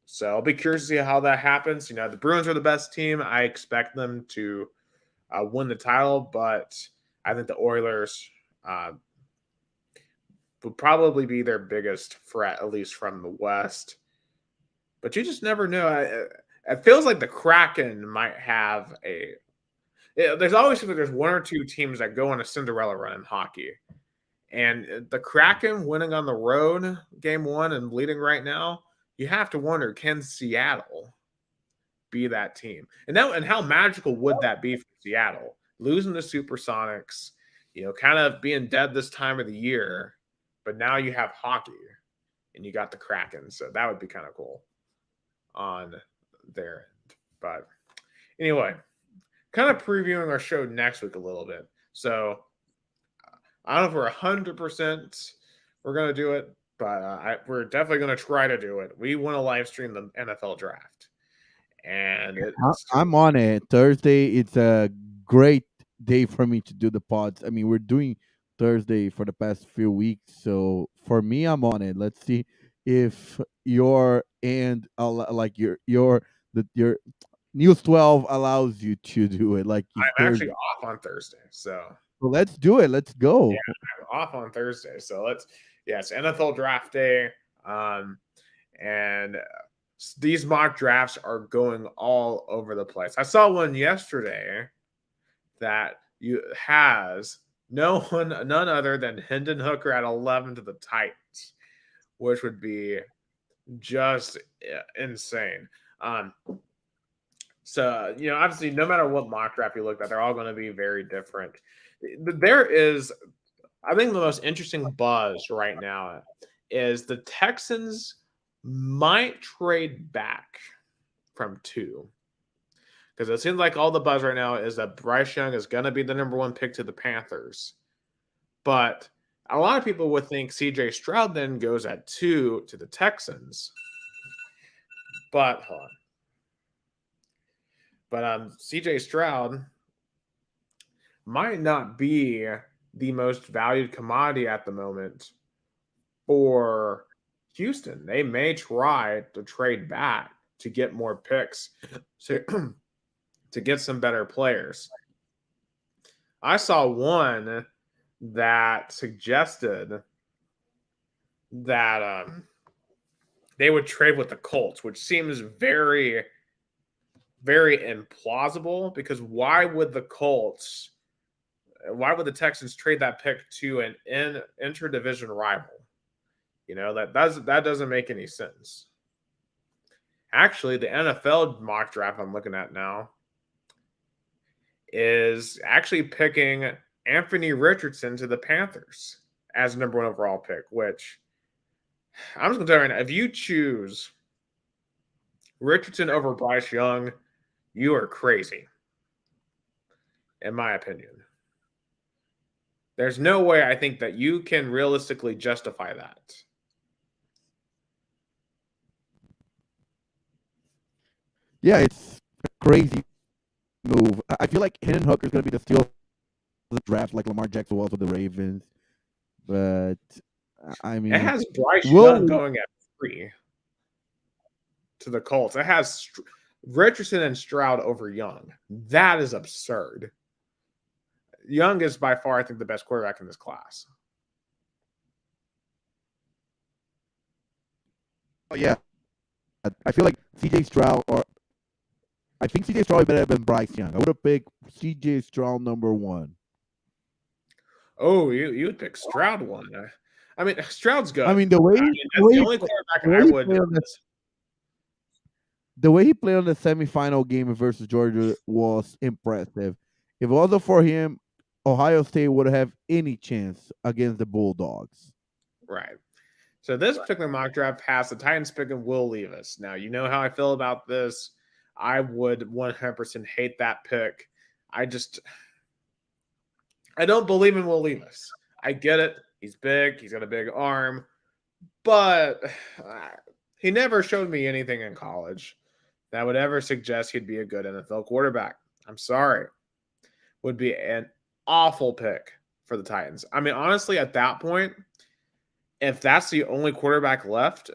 A: So I'll be curious to see how that happens. The Bruins are the best team. I expect them to win the title, but I think the Oilers would probably be their biggest threat, at least from the West. But you just never know. It feels like the Kraken might have there's always there's one or two teams that go on a Cinderella run in hockey. And the Kraken winning on the road game one and leading right now, you have to wonder, can Seattle be that team? And how magical would that be for Seattle? Losing the Supersonics, kind of being dead this time of the year, but now you have hockey and you got the Kraken. So that would be kind of cool on their end. But anyway, kind of previewing our show next week a little bit. So I don't know if we're 100% we're going to do it, but we're definitely going to try to do it. We want to live stream the NFL draft. And
B: I'm on it. Thursday, it's a great day for me to do the pods. I mean, we're doing Thursday for the past few weeks. So for me, I'm on it. Let's see if your News 12 allows you to do it.
A: I'm actually off on Thursday, so
B: let's do it. Let's go.
A: Yeah, I'm off on Thursday, so it's NFL draft day, and these mock drafts are going all over the place. I saw one yesterday that has none other than Hendon Hooker at 11 to the Titans, which would be just insane. So, obviously, no matter what mock draft you look at, they're all going to be very different. There is, I think, the most interesting buzz right now is the Texans might trade back from 2. Because it seems like all the buzz right now is that Bryce Young is going to be the number 1 pick to the Panthers. But a lot of people would think C.J. Stroud then goes at 2 to the Texans. But, hold on. But CJ Stroud might not be the most valued commodity at the moment for Houston. They may try to trade back to get more picks to, to get some better players. I saw one that suggested that they would trade with the Colts, which seems very, very implausible because why would the Texans trade that pick to an interdivision rival? That doesn't make any sense. Actually, the NFL mock draft I'm looking at now is actually picking Anthony Richardson to the Panthers as number 1 overall pick, which I'm just going to tell you right now, if you choose Richardson over Bryce Young, you are crazy, in my opinion. There's no way I think that you can realistically justify that.
B: Yeah, it's a crazy move. I feel like Hendon Hooker is going to be the steal of the draft, like Lamar Jackson was with the Ravens. But I mean,
A: it has Bryce Young going at 3 to the Colts. It has Richardson and Stroud over Young. That is absurd. Young is by far, I think, the best quarterback in this class.
B: Oh yeah, I feel like CJ Stroud, or I think CJ Stroud better than Bryce Young. I would have picked CJ Stroud number 1.
A: Oh, you would pick Stroud 1. I mean, Stroud's good.
B: I mean, the way
A: the only quarterback I would.
B: The way he played on the semifinal game versus Georgia was impressive. If it wasn't for him, Ohio State would have any chance against the Bulldogs.
A: Right. So this particular mock draft has the Titans picking Will Levis. Now, you know how I feel about this. I would 100% hate that pick. I don't believe in Will Levis. I get it. He's big. He's got a big arm. But he never showed me anything in college that would ever suggest he'd be a good NFL quarterback. I'm sorry. Would be an awful pick for the Titans. I mean, honestly, at that point, if that's the only quarterback left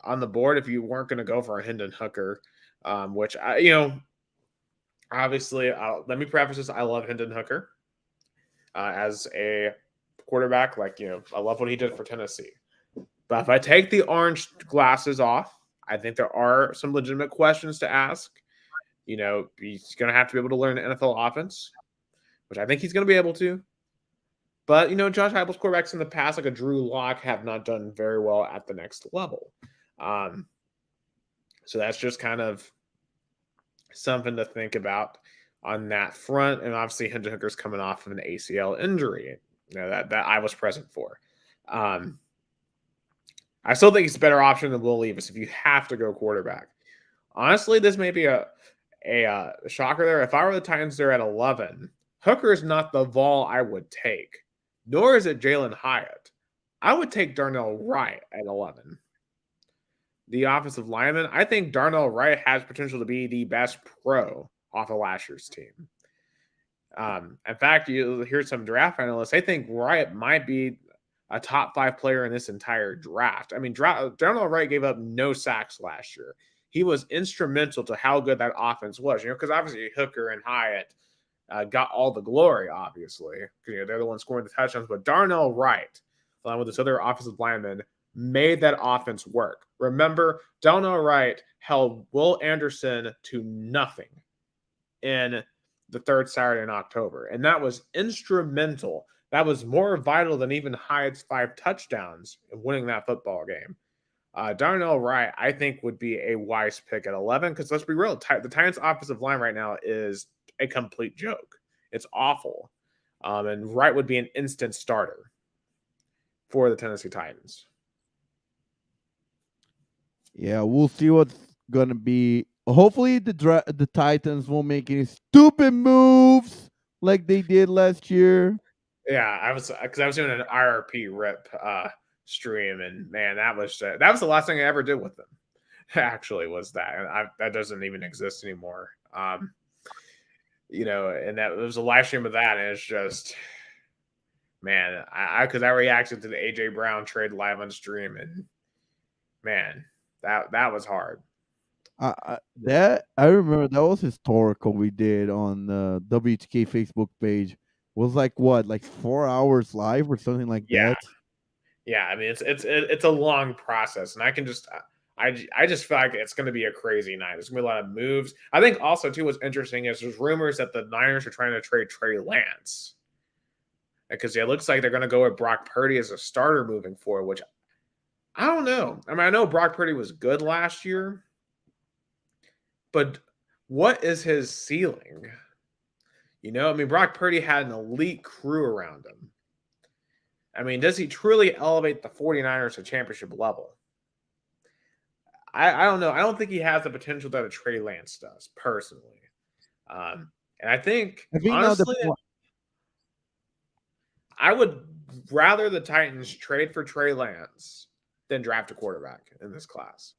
A: on the board, if you weren't going to go for a Hendon Hooker, which obviously, let me preface this: I love Hendon Hooker as a quarterback. I love what he did for Tennessee. But if I take the orange glasses off, I think there are some legitimate questions to ask. He's going to have to be able to learn the NFL offense, which I think he's going to be able to. But, Josh Heupel's quarterbacks in the past, like a Drew Lock, have not done very well at the next level. So that's just kind of something to think about on that front. And obviously, Hendon Hooker's coming off of an ACL injury that I was present for. I still think he's a better option than Will Levis if you have to go quarterback. Honestly, this may be a shocker there. If I were the Titans there at 11, Hooker is not the Vol I would take, nor is it Jalen Hyatt. I would take Darnell Wright at 11. The offensive lineman, I think Darnell Wright has potential to be the best pro off of last year's team. In fact, you hear some draft analysts, they think Wright might be a top 5 player in this entire draft. I mean, Darnell Wright gave up no sacks last year. He was instrumental to how good that offense was, because obviously Hooker and Hyatt got all the glory, obviously, because they're the ones scoring the touchdowns. But Darnell Wright, along with this other offensive lineman, made that offense work. Remember, Darnell Wright held Will Anderson to nothing in the third Saturday in October, and that was instrumental. That was more vital than even Hyatt's 5 touchdowns in winning that football game. Darnell Wright, I think, would be a wise pick at 11 because let's be real, the Titans' offensive line right now is a complete joke. It's awful. And Wright would be an instant starter for the Tennessee Titans.
B: Yeah, we'll see what's going to be. Hopefully, the Titans won't make any stupid moves like they did last year.
A: Yeah, because I was doing an IRP rip stream, and man, that was the last thing I ever did with them. Actually, was that that doesn't even exist anymore. And that there was a live stream of that, and it's just, man, because I reacted to the AJ Brown trade live on stream, and man, that was hard.
B: I remember that was historical. We did on the WTK Facebook page. Was like what, like 4 hours live or something like
A: Yeah,
B: that.
A: yeah. I mean, it's a long process, and I just feel like it's going to be a crazy night. There's going to be a lot of moves. I think also too what's interesting is there's rumors that the Niners are trying to trade Trey Lance because it looks like they're going to go with Brock Purdy as a starter moving forward, which I don't know. I mean, I know Brock Purdy was good last year, but what is his ceiling? I mean, Brock Purdy had an elite crew around him. I mean, does he truly elevate the 49ers to championship level? I don't know. I don't think he has the potential that a Trey Lance does, personally. And I think
B: now
A: honestly, I would rather the Titans trade for Trey Lance than draft a quarterback in this class.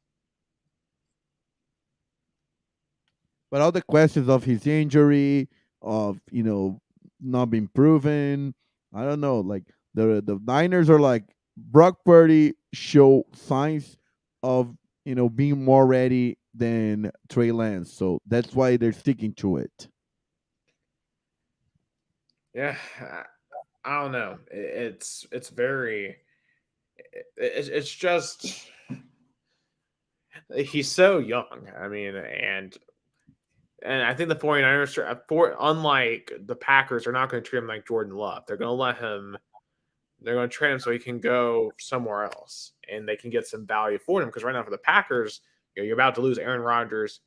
B: but all the questions of his injury, of not being proven, I don't know. Like the Niners are like, Brock Purdy show signs of being more ready than Trey Lance, so that's why they're sticking to it.
A: Yeah, I don't know. It's very. It's just he's so young. I mean, and I think the 49ers, unlike the Packers, are not going to treat him like Jordan Love. They're going to trade him so he can go somewhere else and they can get some value for him. Because right now for the Packers, you're about to lose Aaron Rodgers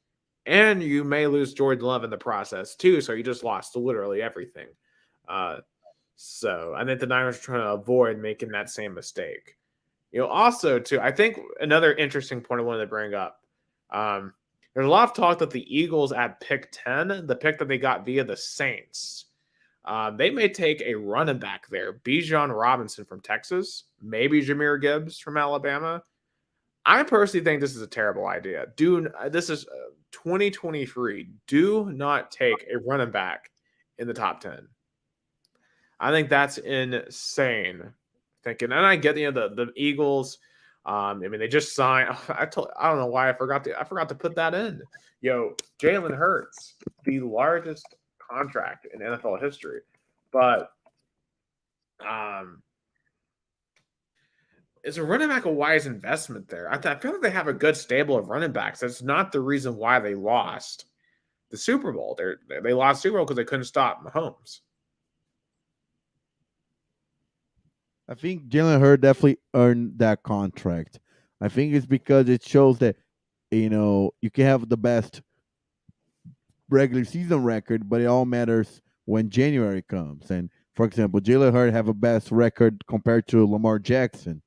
A: and you may lose Jordan Love in the process too. So you just lost literally everything. So I think the Niners are trying to avoid making that same mistake. Also too, I think another interesting point I wanted to bring up. There's a lot of talk that the Eagles at pick 10, the pick that they got via the Saints, they may take a running back there, Bijan Robinson from Texas, maybe Jahmyr Gibbs from Alabama. I personally think this is a terrible idea. This is 2023. Do not take a running back in the top 10. I think that's insane. Thinking, and I get the Eagles. I mean, they just signed. I don't know why I forgot to put that in. Jalen Hurts, the largest contract in NFL history, but is a running back a wise investment there? I feel like they have a good stable of running backs. That's not the reason why they lost the Super Bowl. They lost Super Bowl because they couldn't stop Mahomes.
B: I think Jalen Hurts definitely earned that contract. I think it's because it shows that you can have the best regular season record, but it all matters when January comes. And for example, Jalen Hurts have a best record compared to Lamar Jackson.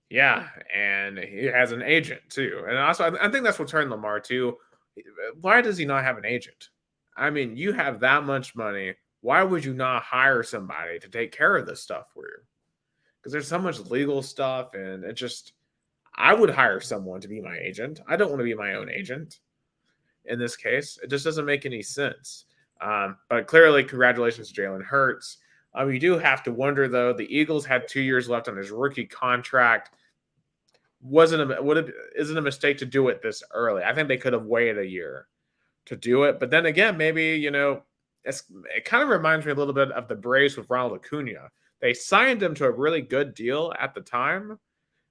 A: Yeah, and he has an agent too. And also, I think that's what's hurting Lamar too. Why does he not have an agent? I mean, you have that much money. Why would you not hire somebody to take care of this stuff for you? Because there's so much legal stuff, and I would hire someone to be my agent. I don't want to be my own agent in this case. It just doesn't make any sense. But clearly, congratulations to Jalen Hurts. You do have to wonder, though, the Eagles had 2 years left on his rookie contract. Isn't a mistake to do it this early. I think they could have waited a year to do it. But then again, maybe, it kind of reminds me a little bit of the Braves with Ronald Acuna. They signed him to a really good deal at the time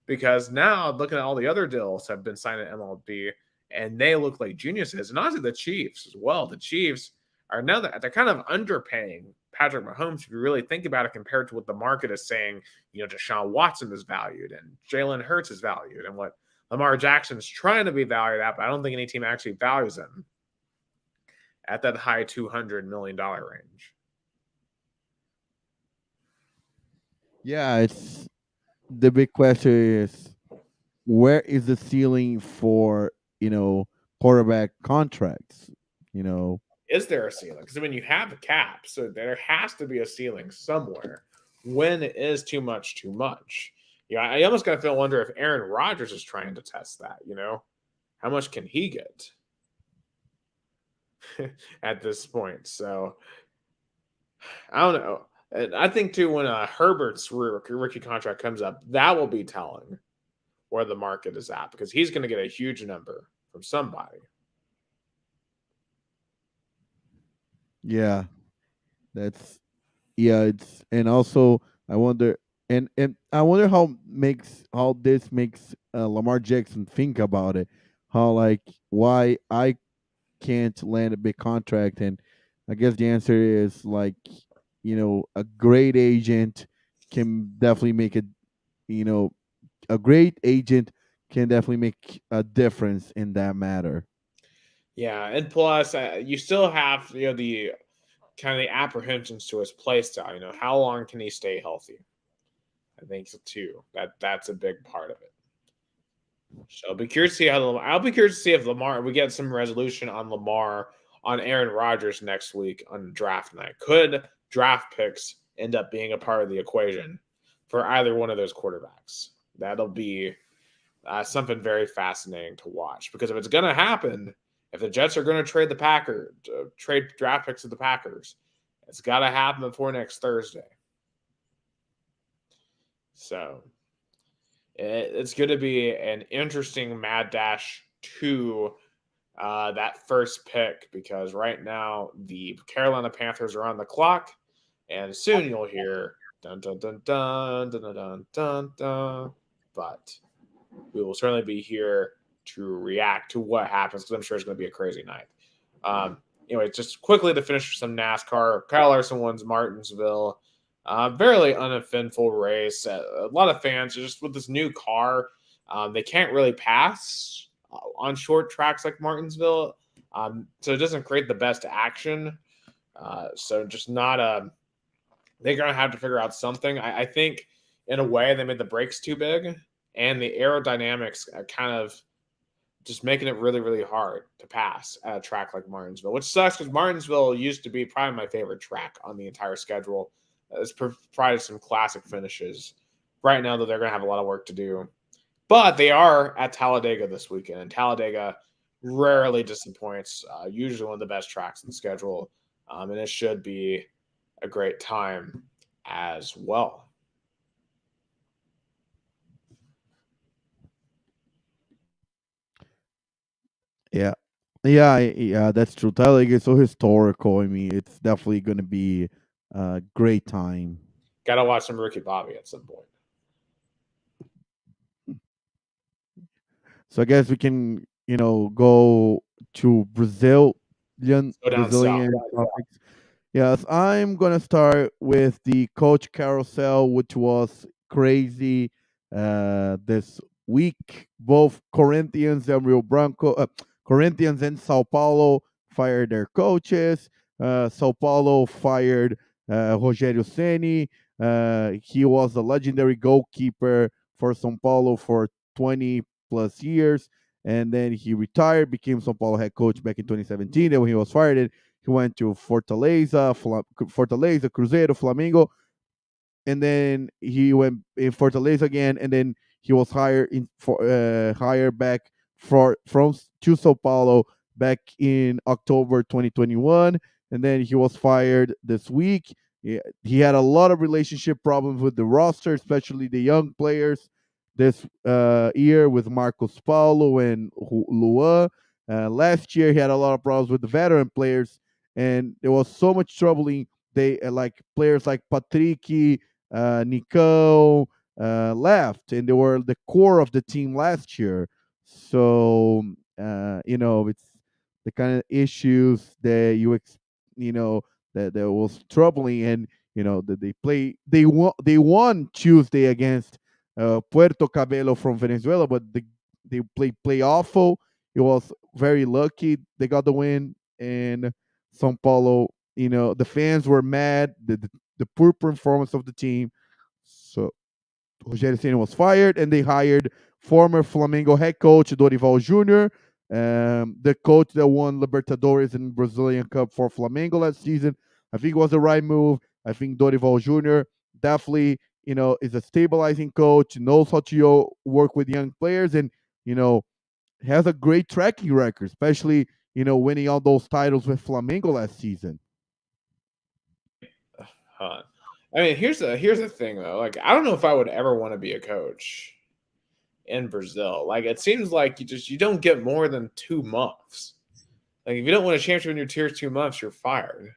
A: because now looking at all the other deals have been signed at MLB and they look like geniuses. And honestly, the Chiefs as well. The Chiefs are now that they're kind of underpaying Patrick Mahomes, if you really think about it, compared to what the market is saying, Deshaun Watson is valued and Jalen Hurts is valued and what Lamar Jackson is trying to be valued at, but I don't think any team actually values him at that high $200 million range.
B: Yeah, it's the big question is, where is the ceiling for quarterback contracts?
A: Is there a ceiling? Because when you have a cap, so there has to be a ceiling somewhere. When it is too much, too much. I almost got to wonder if Aaron Rodgers is trying to test that. How much can he get? at this point. So I don't know. And I think too when Herbert's rookie contract comes up, that will be telling where the market is at because he's going to get a huge number from somebody.
B: Yeah, that's yeah. It's and also I wonder and I wonder how this makes Lamar Jackson think about it. How like why I can't land a big contract, and I guess the answer is like a great agent can definitely make it. You know, a great agent can definitely make a difference in that matter.
A: Yeah, and plus you still have the kind of the apprehensions to his play style. How long can he stay healthy? I think so too. That's a big part of it. So I'll be curious to see I'll be curious to see if Lamar we get some resolution on Lamar on Aaron Rodgers next week on draft night. Could draft picks end up being a part of the equation for either one of those quarterbacks? That'll be something very fascinating to watch because if it's going to happen, if the Jets are going to trade the Packers, trade draft picks to the Packers, it's got to happen before next Thursday. So it's going to be an interesting mad dash to that first pick because right now the Carolina Panthers are on the clock, and soon you'll hear dun dun dun dun dun dun dun dun. dun. But we will certainly be here to react to what happens because I'm sure it's going to be a crazy night. Anyway, just quickly to finish some NASCAR, Kyle Larson wins Martinsville. Very uneventful race. A lot of fans just with this new car, they can't really pass on short tracks like Martinsville, so it doesn't create the best action. So just not a. They're gonna have to figure out something. I think in a way they made the brakes too big, and the aerodynamics kind of just making it really, really hard to pass at a track like Martinsville, which sucks because Martinsville used to be probably my favorite track on the entire schedule. It's provided some classic finishes. Right now, though, they're going to have a lot of work to do. But they are at Talladega this weekend, and Talladega rarely disappoints. Usually one of the best tracks in the schedule, and it should be a great time as well.
B: Yeah. Yeah, that's true. Tyler is so historical. I mean, it's definitely going to be a great time.
A: Got to watch some Ricky Bobby at some point.
B: So I guess we can, go to
A: Go down south.
B: Brazilian topics. Yes, I'm gonna start with the coach carousel, which was crazy this week. Both Corinthians and Corinthians and Sao Paulo fired their coaches. Sao Paulo fired Rogério Ceni. He was a legendary goalkeeper for São Paulo for 20 plus years, and then he retired, became São Paulo head coach back in 2017. Then when he was fired, he went to Fortaleza, Cruzeiro, Flamengo, and then he went in Fortaleza again, and then he was hired back from to Sao Paulo back in October 2021, and then he was fired this week. He had a lot of relationship problems with the roster, especially the young players this year with Marcos Paulo and Luan. Last year, he had a lot of problems with the veteran players, and there was so much troubling. They like players like Patrick, Nico left, and they were the core of the team last year. So it's the kind of issues that you know that was troubling, and that they won Tuesday against Puerto Cabello from Venezuela, but they play awful. It was very lucky they got the win, and São Paulo. The fans were mad. The poor performance of the team. So Rogério Ceni was fired, and they hired former Flamengo head coach Dorival Jr., the coach that won Libertadores and Brazilian Cup for Flamengo last season. I think it was the right move. I think Dorival Jr. definitely, is a stabilizing coach, knows how to work with young players, and you know has a great tracking record, especially winning all those titles with Flamengo last season.
A: Huh. I mean, here's the thing though. Like, I don't know if I would ever want to be a coach in Brazil. Like, it seems like you don't get more than 2 months. Like, if you don't win a championship in your tier 2 months, you're fired.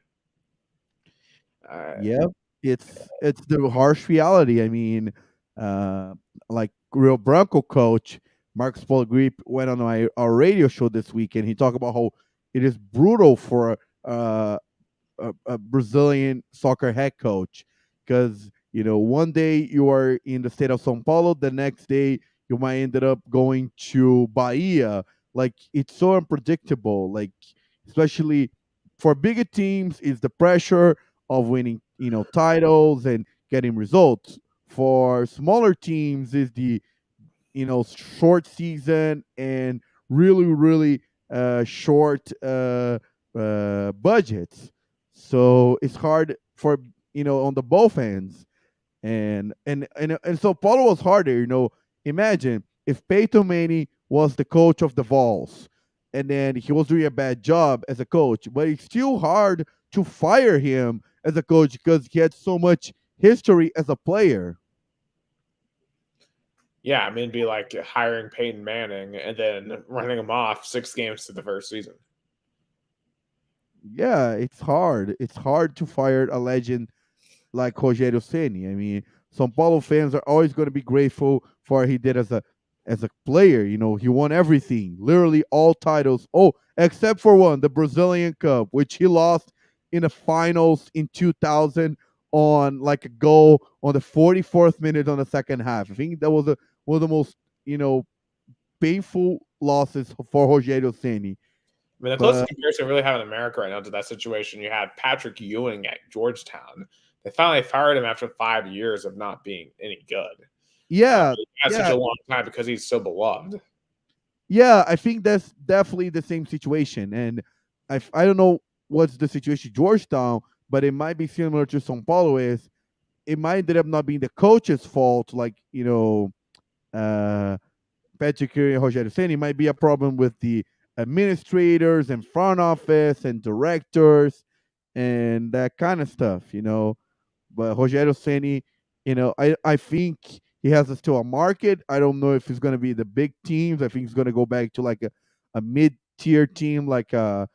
A: Uh,
B: Yeah, it's the harsh reality. I mean, uh, like Rio Branco coach Mark Spolgrip went on our radio show this week, and he talked about how it is brutal for uh, a Brazilian soccer head coach because one day you are in the state of São Paulo, the next day you might ended up going to Bahia. Like it's so unpredictable. Like especially for bigger teams, is the pressure of winning titles and getting results. For smaller teams, is the short season and really short budgets. So it's hard for on the both ends. And so Paulo was harder. Imagine if Peyton Manning was the coach of the Vols, and then he was doing a bad job as a coach, but it's still hard to fire him as a coach because he had so much history as a player.
A: yeah, I mean, it'd be like hiring Peyton Manning and then running him off 6 games to the first season.
B: Yeah, it's hard. It's hard to fire a legend like Rogério Ceni. I mean, São Paulo fans are always going to be grateful for what he did as a player. He won everything, literally all titles. Oh, except for one, the Brazilian Cup, which he lost in the finals in 2000 on like a goal on the 44th minute on the second half. I think that was one of the most painful losses for Rogério Ceni.
A: I mean, the closest
B: But
A: comparison we really have in America right now to that situation, you had Patrick Ewing at Georgetown. They finally fired him after 5 years of not being any good.
B: yeah,
A: He had such
B: yeah,
A: a long time because he's so beloved.
B: yeah, I think that's definitely the same situation. And I don't know what's the situation Georgetown, but it might be similar to São Paulo. Is it might end up not being the coach's fault, like uh, Patrick Ewing and Rogério Ceni. It might be a problem with the administrators and front office and directors and that kind of stuff. But Rogério Ceni, I think he has still a market. I don't know if he's going to be the big teams. I think he's going to go back to like a mid tier team, like a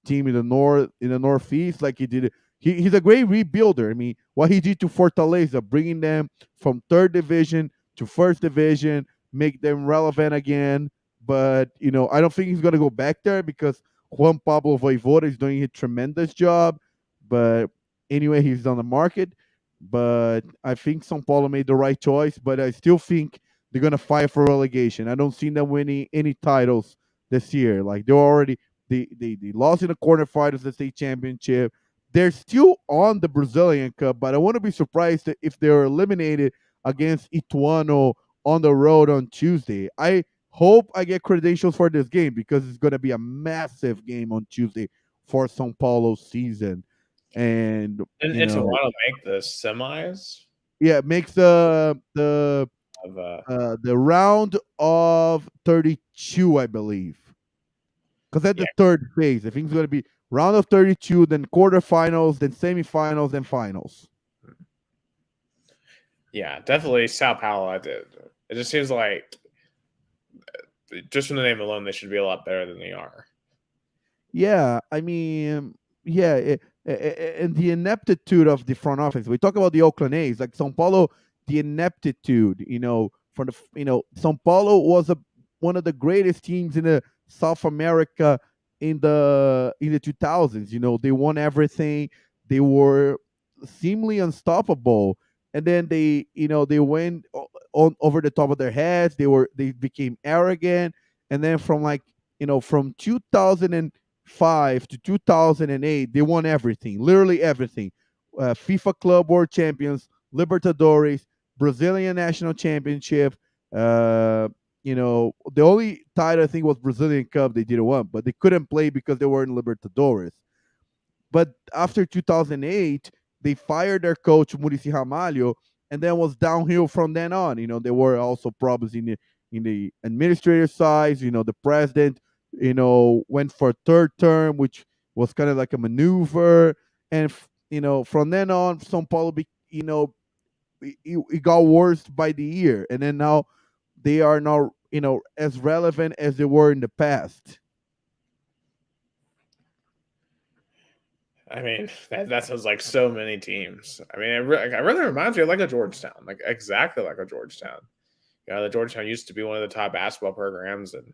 B: team in the northeast, like he did. He's a great rebuilder. I mean, what he did to Fortaleza, bringing them from third division to first division, make them relevant again. But I don't think he's going to go back there because Juan Pablo Voivoda is doing a tremendous job. But anyway, he's on the market. But I think São Paulo made the right choice. But I still think they're gonna fight for relegation. I don't see them winning any titles this year. Like they lost in the quarterfinals of the state championship. They're still on the Brazilian Cup, but I wouldn't be surprised if they're eliminated against Ituano on the road on Tuesday. I hope I get credentials for this game because it's gonna be a massive game on Tuesday for São Paulo's season. And
A: And Toronto make the semis
B: yeah, it makes
A: of
B: the round of 32, I believe, because that's
A: yeah,
B: the third phase. I think it's going to be round of 32, then quarterfinals, then semifinals, then finals.
A: yeah, definitely Sao Paulo. I did. It just seems like just from the name alone, they should be a lot better than they are.
B: Yeah, I mean, yeah, and the ineptitude of the front office. We talk about the Oakland A's, like São Paulo, the ineptitude. For the São Paulo was one of the greatest teams in the South America in the 2000s. They won everything. They were seemingly unstoppable, and then they went on over the top of their heads. They became arrogant, and then from 2005 to 2008, they won everything, literally everything. FIFA Club World Champions, Libertadores, Brazilian National Championship. The only title I think was Brazilian Cup they didn't win, but they couldn't play because they were in Libertadores. But after 2008, they fired their coach Muricy Ramalho, and then was downhill from then on. There were also problems in the administrative side. The president went for third term, which was kind of like a maneuver. And from then on, São Paulo, it got worse by the year, and then now they are not as relevant as they were in the past.
A: I mean, that sounds like so many teams. I mean, it really reminds me of like a Georgetown, like exactly like a Georgetown. The Georgetown used to be one of the top basketball programs, and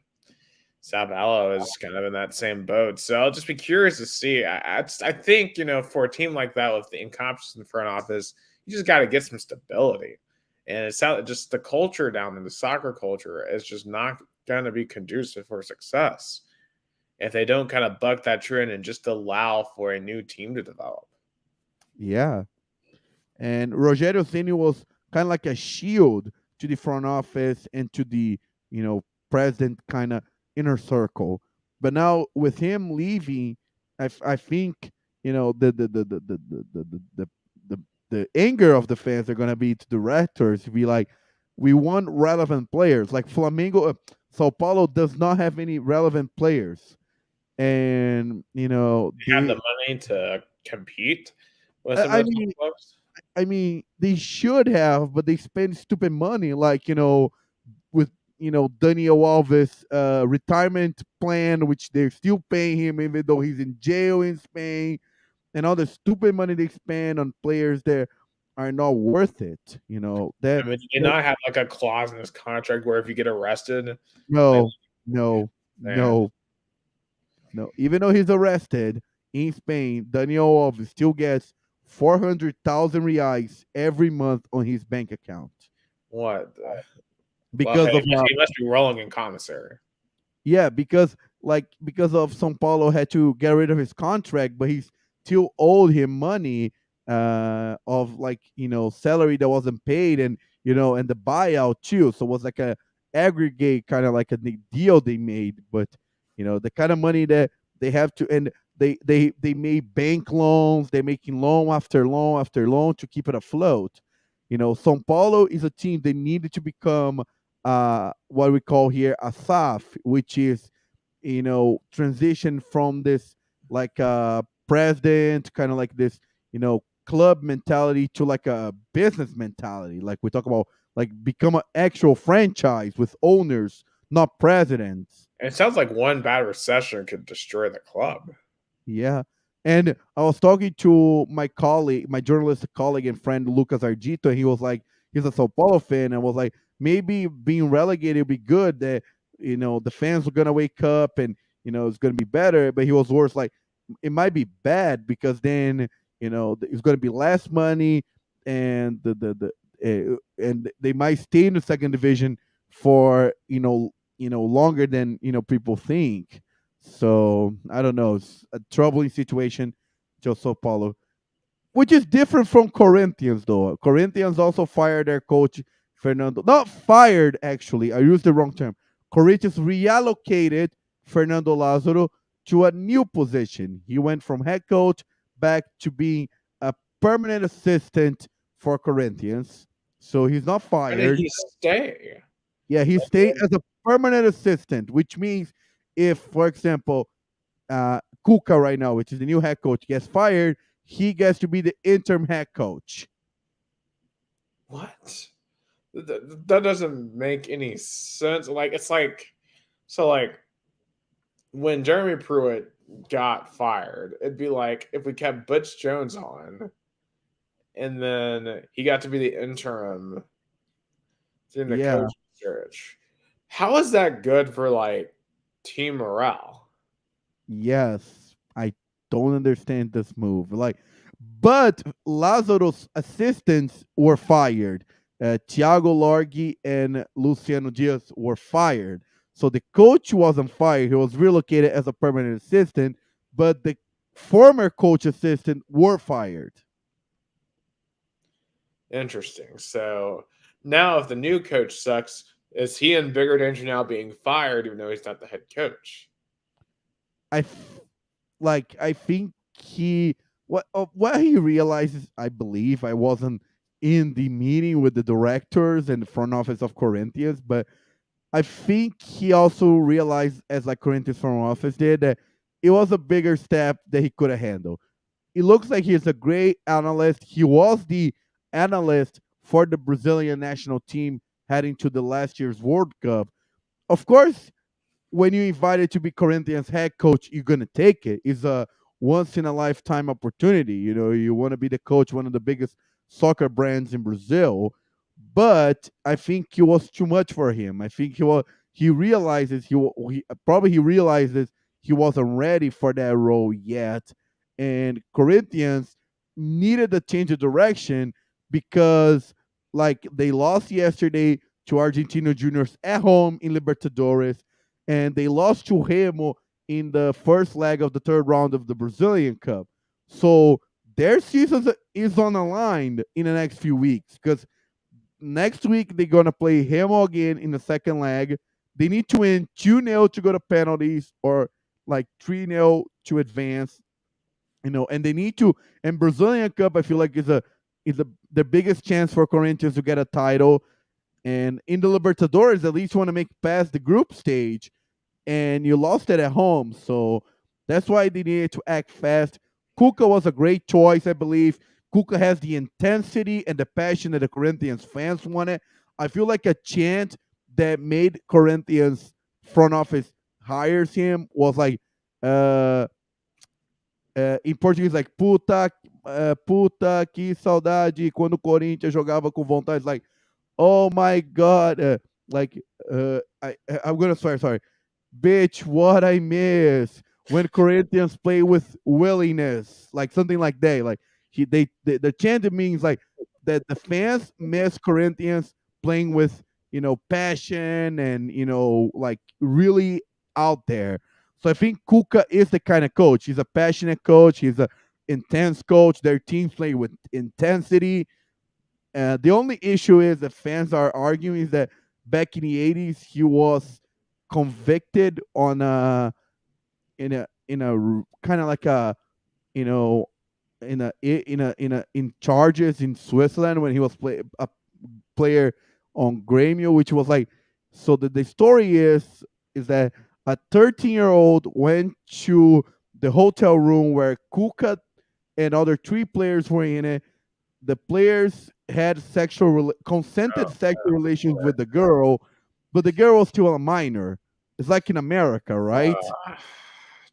A: Sao Paulo is kind of in that same boat. So I'll just be curious to see. I think for a team like that with the incompetence in the front office, you just got to get some stability. And it's just the culture down there, the soccer culture is just not going to be conducive for success if they don't kind of buck that trend and just allow for a new team to develop.
B: Yeah, and Rogério Ceni was kind of like a shield to the front office and to the president kind of inner circle. But now with him leaving, I think the the anger of the fans are gonna be to the directors to be like, we want relevant players. Like Flamengo, Sao Paulo does not have any relevant players, and
A: They have the money to compete with some
B: I
A: of
B: I
A: the top
B: mean
A: clubs.
B: they should have, but they spend stupid money, like with Daniel Alves' retirement plan, which they're still paying him even though he's in jail in Spain, and all the stupid money they spend on players that are not worth it.
A: I mean, do they
B: That
A: not have like a clause in this contract where if you get arrested, they
B: no, no,
A: man,
B: no, no. Even though he's arrested in Spain, Daniel Alves still gets 400,000 reais every month on his bank account
A: what? Well,
B: because of
A: he must be rolling in commissary.
B: yeah, because of São Paulo had to get rid of his contract, but he's still owed him money of like salary that wasn't paid, and and the buyout too. So it was like a aggregate kind of like a deal they made, but the kind of money that they have to, and they made bank loans, they're making loan after loan after loan to keep it afloat. São Paulo is a team they needed to become what we call here a SAF, which is transition from this like president kind of like this club mentality to like a business mentality. Like we talk about like become an actual franchise with owners, not presidents.
A: And it sounds like one bad recession could destroy the club.
B: Yeah. And I was talking to my colleague, my journalistic colleague and friend Lucas Argito, and he was like, he's a Sao Paulo fan, and was like, maybe being relegated would be good. That the fans were gonna wake up and it's gonna be better. But he was worse, like it might be bad because then it's gonna be less money, and and they might stay in the second division for longer than people think. So I don't know. It's a troubling situation, to Sao Paulo, which is different from Corinthians, though. Corinthians also fired their coach Fernando. Not fired, actually. I used the wrong term. Corinthians reallocated Fernando Lázaro to a new position. He went from head coach back to being a permanent assistant for Corinthians. So he's not
A: Why did
B: fired.
A: he stay?
B: Yeah, he stayed
A: Like,
B: as a permanent assistant, which means if, for example, Kuka right now, which is the new head coach, gets fired, he gets to be the interim head coach.
A: what? That doesn't make any sense. Like it's like so like when Jeremy Pruitt got fired, it'd be like if we kept Butch Jones on and then he got to be the interim during the
B: Yeah,
A: coaching search. How is that good for like team morale?
B: yes, I don't understand this move. Like, but Lazaro's assistants were fired. Thiago Largui and Luciano Diaz were fired. So the coach wasn't fired. He was relocated as a permanent assistant, but the former coach assistant were fired.
A: Interesting. So now, if the new coach sucks, is he in bigger danger now being fired, even though he's not the head coach?
B: I think what he realizes, I believe I wasn't in the meeting with the directors and the front office of Corinthians, but I think he also realized, as like Corinthians front office did, that it was a bigger step that he could have handled. It looks like he's a great analyst. He was the analyst for the Brazilian national team heading to the last year's World Cup. Of course, when you invited to be Corinthians head coach, you're gonna take it. It's a once in a lifetime opportunity. You know, you want to be the coach, one of the biggest soccer brands in Brazil. But I think it was too much for him. I think he realizes he realizes he wasn't ready for that role yet, and Corinthians needed a change of direction because like they lost yesterday to Argentino Juniors at home in Libertadores, and they lost to Remo in the first leg of the third round of the Brazilian Cup. So their season is on the line in the next few weeks because next week they're gonna play Remo again in the second leg. They need to win 2-0 to go to penalties or like 3-0 to advance. You know, and they need to. And Brazilian Cup, I feel like is the biggest chance for Corinthians to get a title. And in the Libertadores, at least you want to make past the group stage, and you lost it at home. So that's why they needed to act fast. Kuka was a great choice, I believe. Kuka has the intensity and the passion that the Corinthians fans wanted. I feel like a chant that made Corinthians front office hires him was like, uh, em português, like, puta, que saudade quando o Corinthians jogava com vontade. Like, oh my God. Like, I'm going to sorry. Bitch, what I miss when Corinthians play with willingness, like something like that. Like the chant means like that the fans miss Corinthians playing with passion and like really out there. So I think Kuka is the kind of coach. He's a passionate coach. He's a intense coach. Their teams play with intensity. The only issue is the fans are arguing is that back in the 80s he was convicted on a kind of like a you know in charges in Switzerland when he was a player on Grêmio, which was like so the story is that a 13-year-old went to the hotel room where Kuka and other three players were in it. The players had consented
A: Oh,
B: sexual relations with the girl, but the girl was still a minor. It's like in America, right?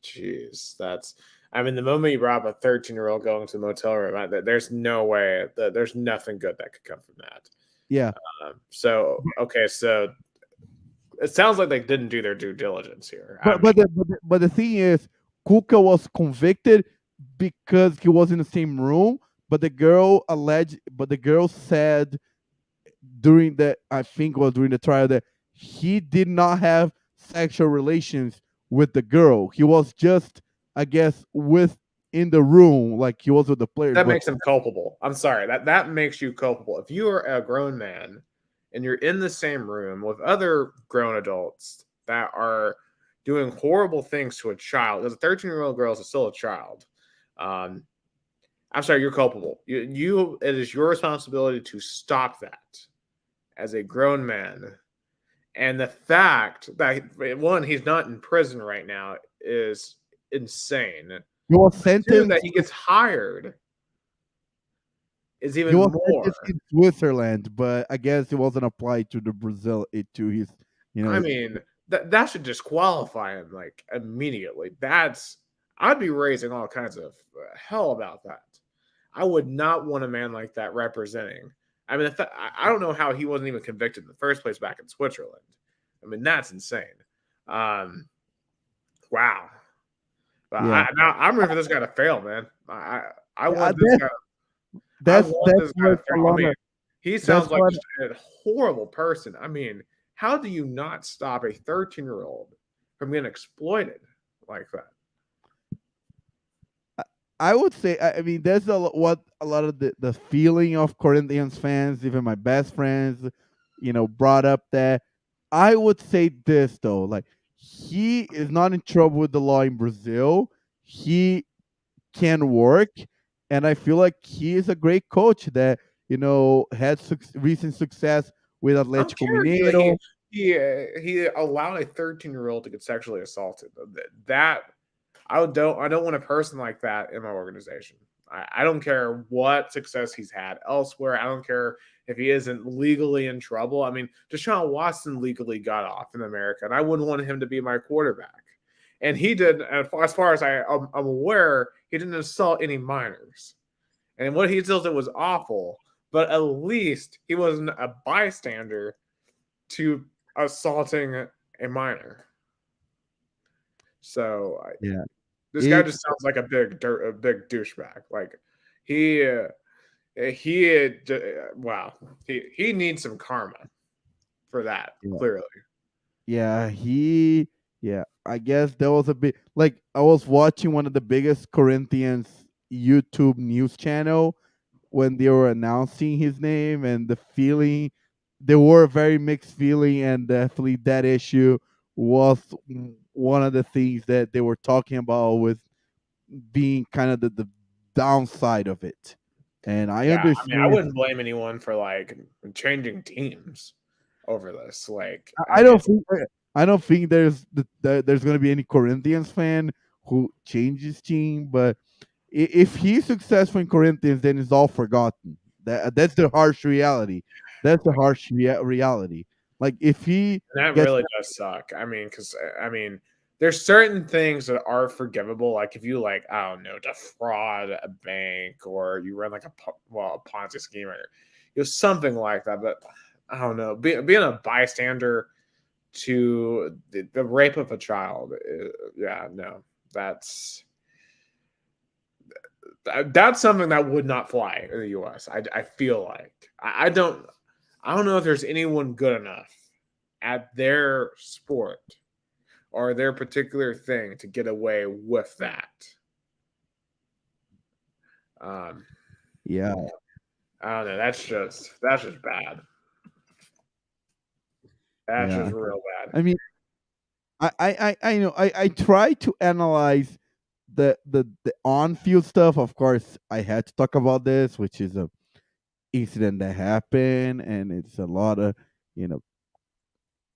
A: jeez, that's. I mean, the moment you brought up a 13-year-old going to the motel room, there's no way that there's nothing good that could come from that.
B: Yeah.
A: So okay, so it sounds like they didn't do their due diligence here.
B: But the thing is, Kuka was convicted because he was in the same room, but the girl said during the I think was during the trial that he did not have sexual relations with the girl. He was just, I guess, with in the room, like he was with the players.
A: That
B: But
A: makes him culpable. I'm sorry. That makes you culpable. If you are a grown man and you're in the same room with other grown adults that are doing horrible things to a child, because a 13-year-old girl is still a child. Um, I'm sorry, you're culpable. It is your responsibility to stop that as a grown man. And the fact that one, he's not in prison right now is insane.
B: he was
A: Two, that
B: sentenced.
A: he gets hired is
B: He
A: even
B: was
A: more.
B: sentenced in Switzerland, but I guess it wasn't applied to the Brazil to his.
A: I mean, that should disqualify him like immediately. I'd be raising all kinds of hell about that. I would not want a man like that representing. I mean, I don't know how he wasn't even convicted in the first place back in Switzerland. I mean, that's insane. Um, wow. But
B: Yeah,
A: I'm ready for this guy to fail, man. I
B: yeah.
A: want this guy. I want
B: That's
A: this guy to
B: what
A: fail. I mean, he
B: that's
A: sounds like
B: what
A: just a horrible person. I mean, how do you not stop a 13-year-old from getting exploited like that?
B: I would say. I mean, that's what a lot of the feeling of Corinthians fans, even my best friends, brought up that. I would say this though, like he is not in trouble with the law in Brazil. He can work, and I feel like he is a great coach that had recent success with
A: I don't
B: Atlético
A: care.
B: Mineiro.
A: he allowed a 13-year-old to get sexually assaulted. That I don't want a person like that in my organization. I don't care what success he's had elsewhere. I don't care if he isn't legally in trouble. I mean, Deshaun Watson legally got off in America, and I wouldn't want him to be my quarterback. And he did, as far as I'm aware, he didn't assault any minors. And what he did was awful, but at least he wasn't a bystander to assaulting a minor. So
B: Yeah,
A: this guy
B: it's
A: just sounds like a big douchebag. Like he, he, wow, he needs some karma for that.
B: yeah,
A: Clearly,
B: yeah, yeah. I guess that was a bit like I was watching one of the biggest Corinthians YouTube news channel when they were announcing his name, and the feeling there were very mixed feeling, and definitely that issue was one of the things that they were talking about with being kind of the downside of it. And I
A: yeah. I mean, I
B: understand.
A: wouldn't blame anyone for like changing teams over this. Like, I
B: I
A: mean,
B: don't think I don't think there's going to be any Corinthians fan who changes team, but if he's successful in Corinthians, then it's all forgotten. That's the harsh reality. That's the harsh reality. Like if he
A: that
B: gets,
A: really does suck. I mean, because I mean, there's certain things that are forgivable. Like if you like, I don't know, defraud a bank or you run like a Ponzi scheme or something like that. But I don't know, being a bystander to the rape of a child, yeah, no, that's something that would not fly in the U.S. I feel like I don't know if there's anyone good enough at their sport or their particular thing to get away with that. Um,
B: yeah,
A: I don't know. That's just bad. That's
B: yeah.
A: just real bad.
B: I mean, I know I try to analyze the on field stuff. Of course, I had to talk about this, which is a incident that happened, and it's a lot of you know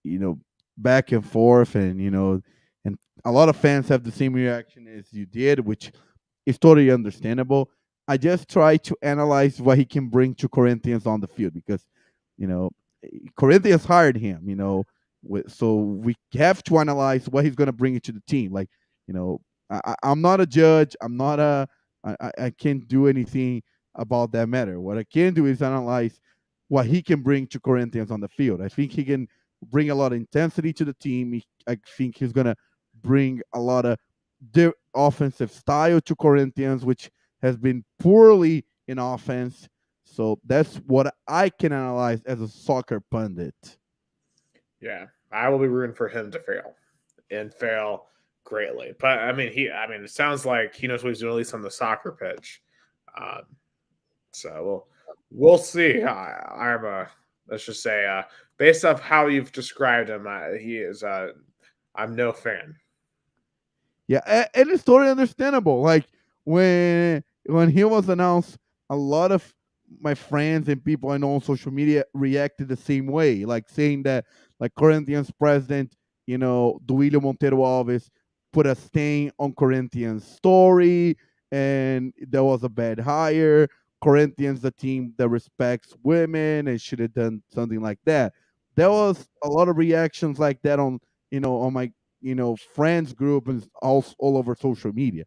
B: you know back and forth, and and a lot of fans have the same reaction as you did, which is totally understandable. I just try to analyze what he can bring to Corinthians on the field because you know Corinthians hired him, so we have to analyze what he's going to bring into the team. Like, I'm not a judge. I can't do anything about that matter. What I can do is analyze what he can bring to Corinthians on the field. I think he can bring a lot of intensity to the team. I think he's going to bring a lot of their offensive style to Corinthians, which has been poorly in offense. So that's what I can analyze as a soccer pundit.
A: Yeah, I will be rooting for him to fail and fail greatly. But I mean, it sounds like he knows what he's doing at least on the soccer pitch. Um, so we'll see. I'm let's just say based off how you've described him, he is. I'm no fan.
B: Yeah, and it's totally understandable. Like when he was announced, a lot of my friends and people I know on social media reacted the same way, like saying that like Corinthians president, Duilio Monteiro Alves put a stain on Corinthians story, and there was a bad hire. Corinthians, the team that respects women, and should have done something like that. There was a lot of reactions like that on my friends group and all over social media.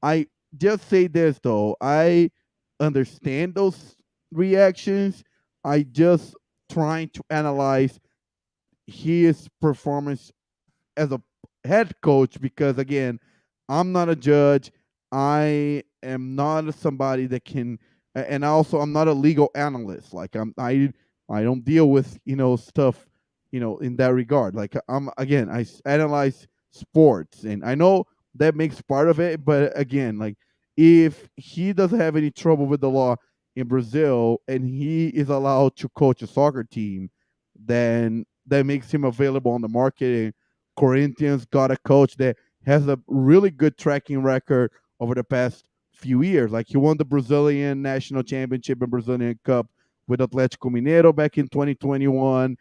B: I just say this though, I understand those reactions. I just trying to analyze his performance as a head coach because again, I'm not a judge. I am not somebody that can, and also I'm not a legal analyst. Like I don't deal with stuff in that regard. Like I'm again, analyze sports, and I know that makes part of it. But again, like if he doesn't have any trouble with the law in Brazil and he is allowed to coach a soccer team, then that makes him available on the market. Corinthians got a coach that has a really good tracking record over the past few years. Like he won the Brazilian National Championship and Brazilian Cup with Atlético Mineiro back in 2021.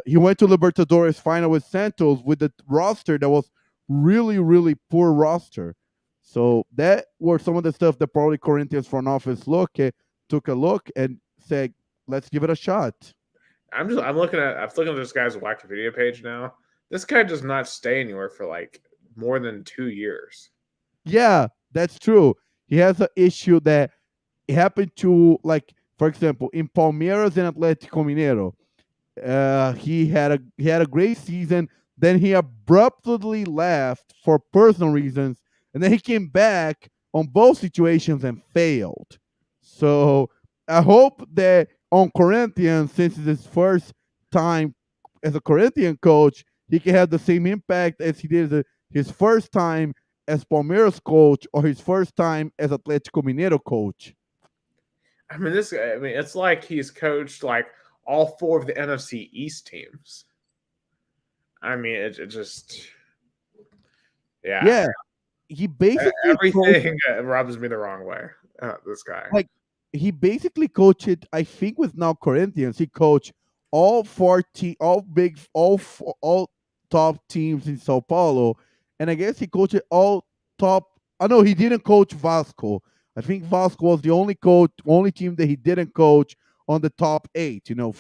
B: He went to Libertadores final with Santos with the roster that was really, really poor roster. So that were some of the stuff that probably Corinthians front office took a look and said, let's give it a shot.
A: I'm looking at this guy's Wikipedia page now. This guy does not stay anywhere for like more than 2 years.
B: Yeah, that's true. He has an issue that it happened to, like, for example, in Palmeiras and Atlético Mineiro. He had a great season. Then he abruptly left for personal reasons, and then he came back on both situations and failed. So I hope that on Corinthians, since it's his first time as a Corinthian coach, he can have the same impact as he did his first time as Palmeiras coach or his first time as Atlético Mineiro coach.
A: I mean, it's like he's coached like all four of the NFC East teams. I mean, it just, yeah.
B: Yeah, he basically
A: Everything rubs me the wrong way. This guy.
B: like he basically coached it. I think with now Corinthians, he coached all 40, all big, all top teams in Sao Paulo, and I guess he coached all top. I know he didn't coach Vasco. I think Vasco was the only team that he didn't coach on the top eight. You know,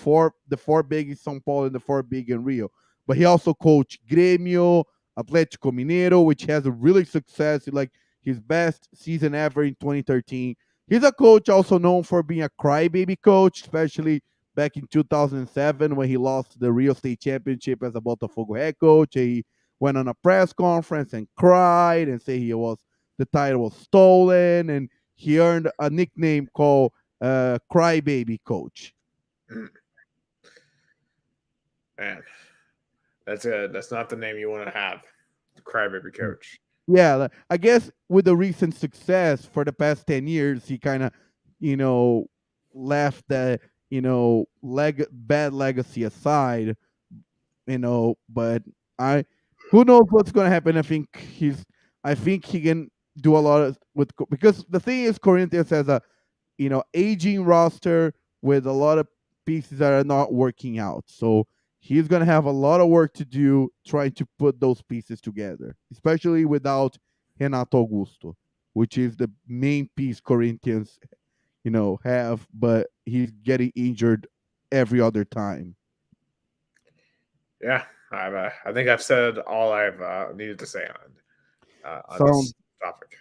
B: the four big in Sao Paulo and the four big in Rio. But he also coached Grêmio, Atlético Mineiro, which has a really success, like his best season ever in 2013. He's a coach also known for being a crybaby coach, especially back in 2007 when he lost the Rio State Championship as a Botafogo head coach. He went on a press conference and cried and said the title was stolen, and he earned a nickname called Crybaby Coach.
A: Man, that's not the name you want to have, crybaby coach.
B: Yeah, I guess with the recent success for the past 10 years, he kind of, left the, bad legacy aside, but who knows what's going to happen. I think he can do a lot because the thing is, Corinthians has a, aging roster with a lot of pieces that are not working out. So he's going to have a lot of work to do trying to put those pieces together, especially without Renato Augusto, which is the main piece Corinthians, have, but he's getting injured every other time.
A: Yeah, I think I've said all I've needed to say on this topic.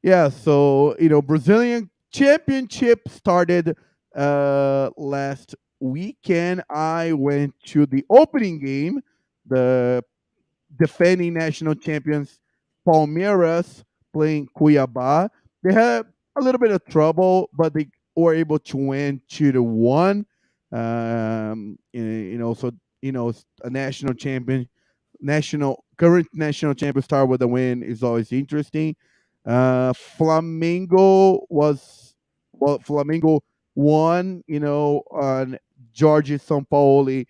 B: Yeah, so Brazilian Championship started last weekend. I went to the opening game, the defending national champions Palmeiras playing Cuiabá. They had a little bit of trouble, but they were able to win 2-1. So a national champion, current national champion start with a win is always interesting. Flamengo won, on Jorge Sampaoli.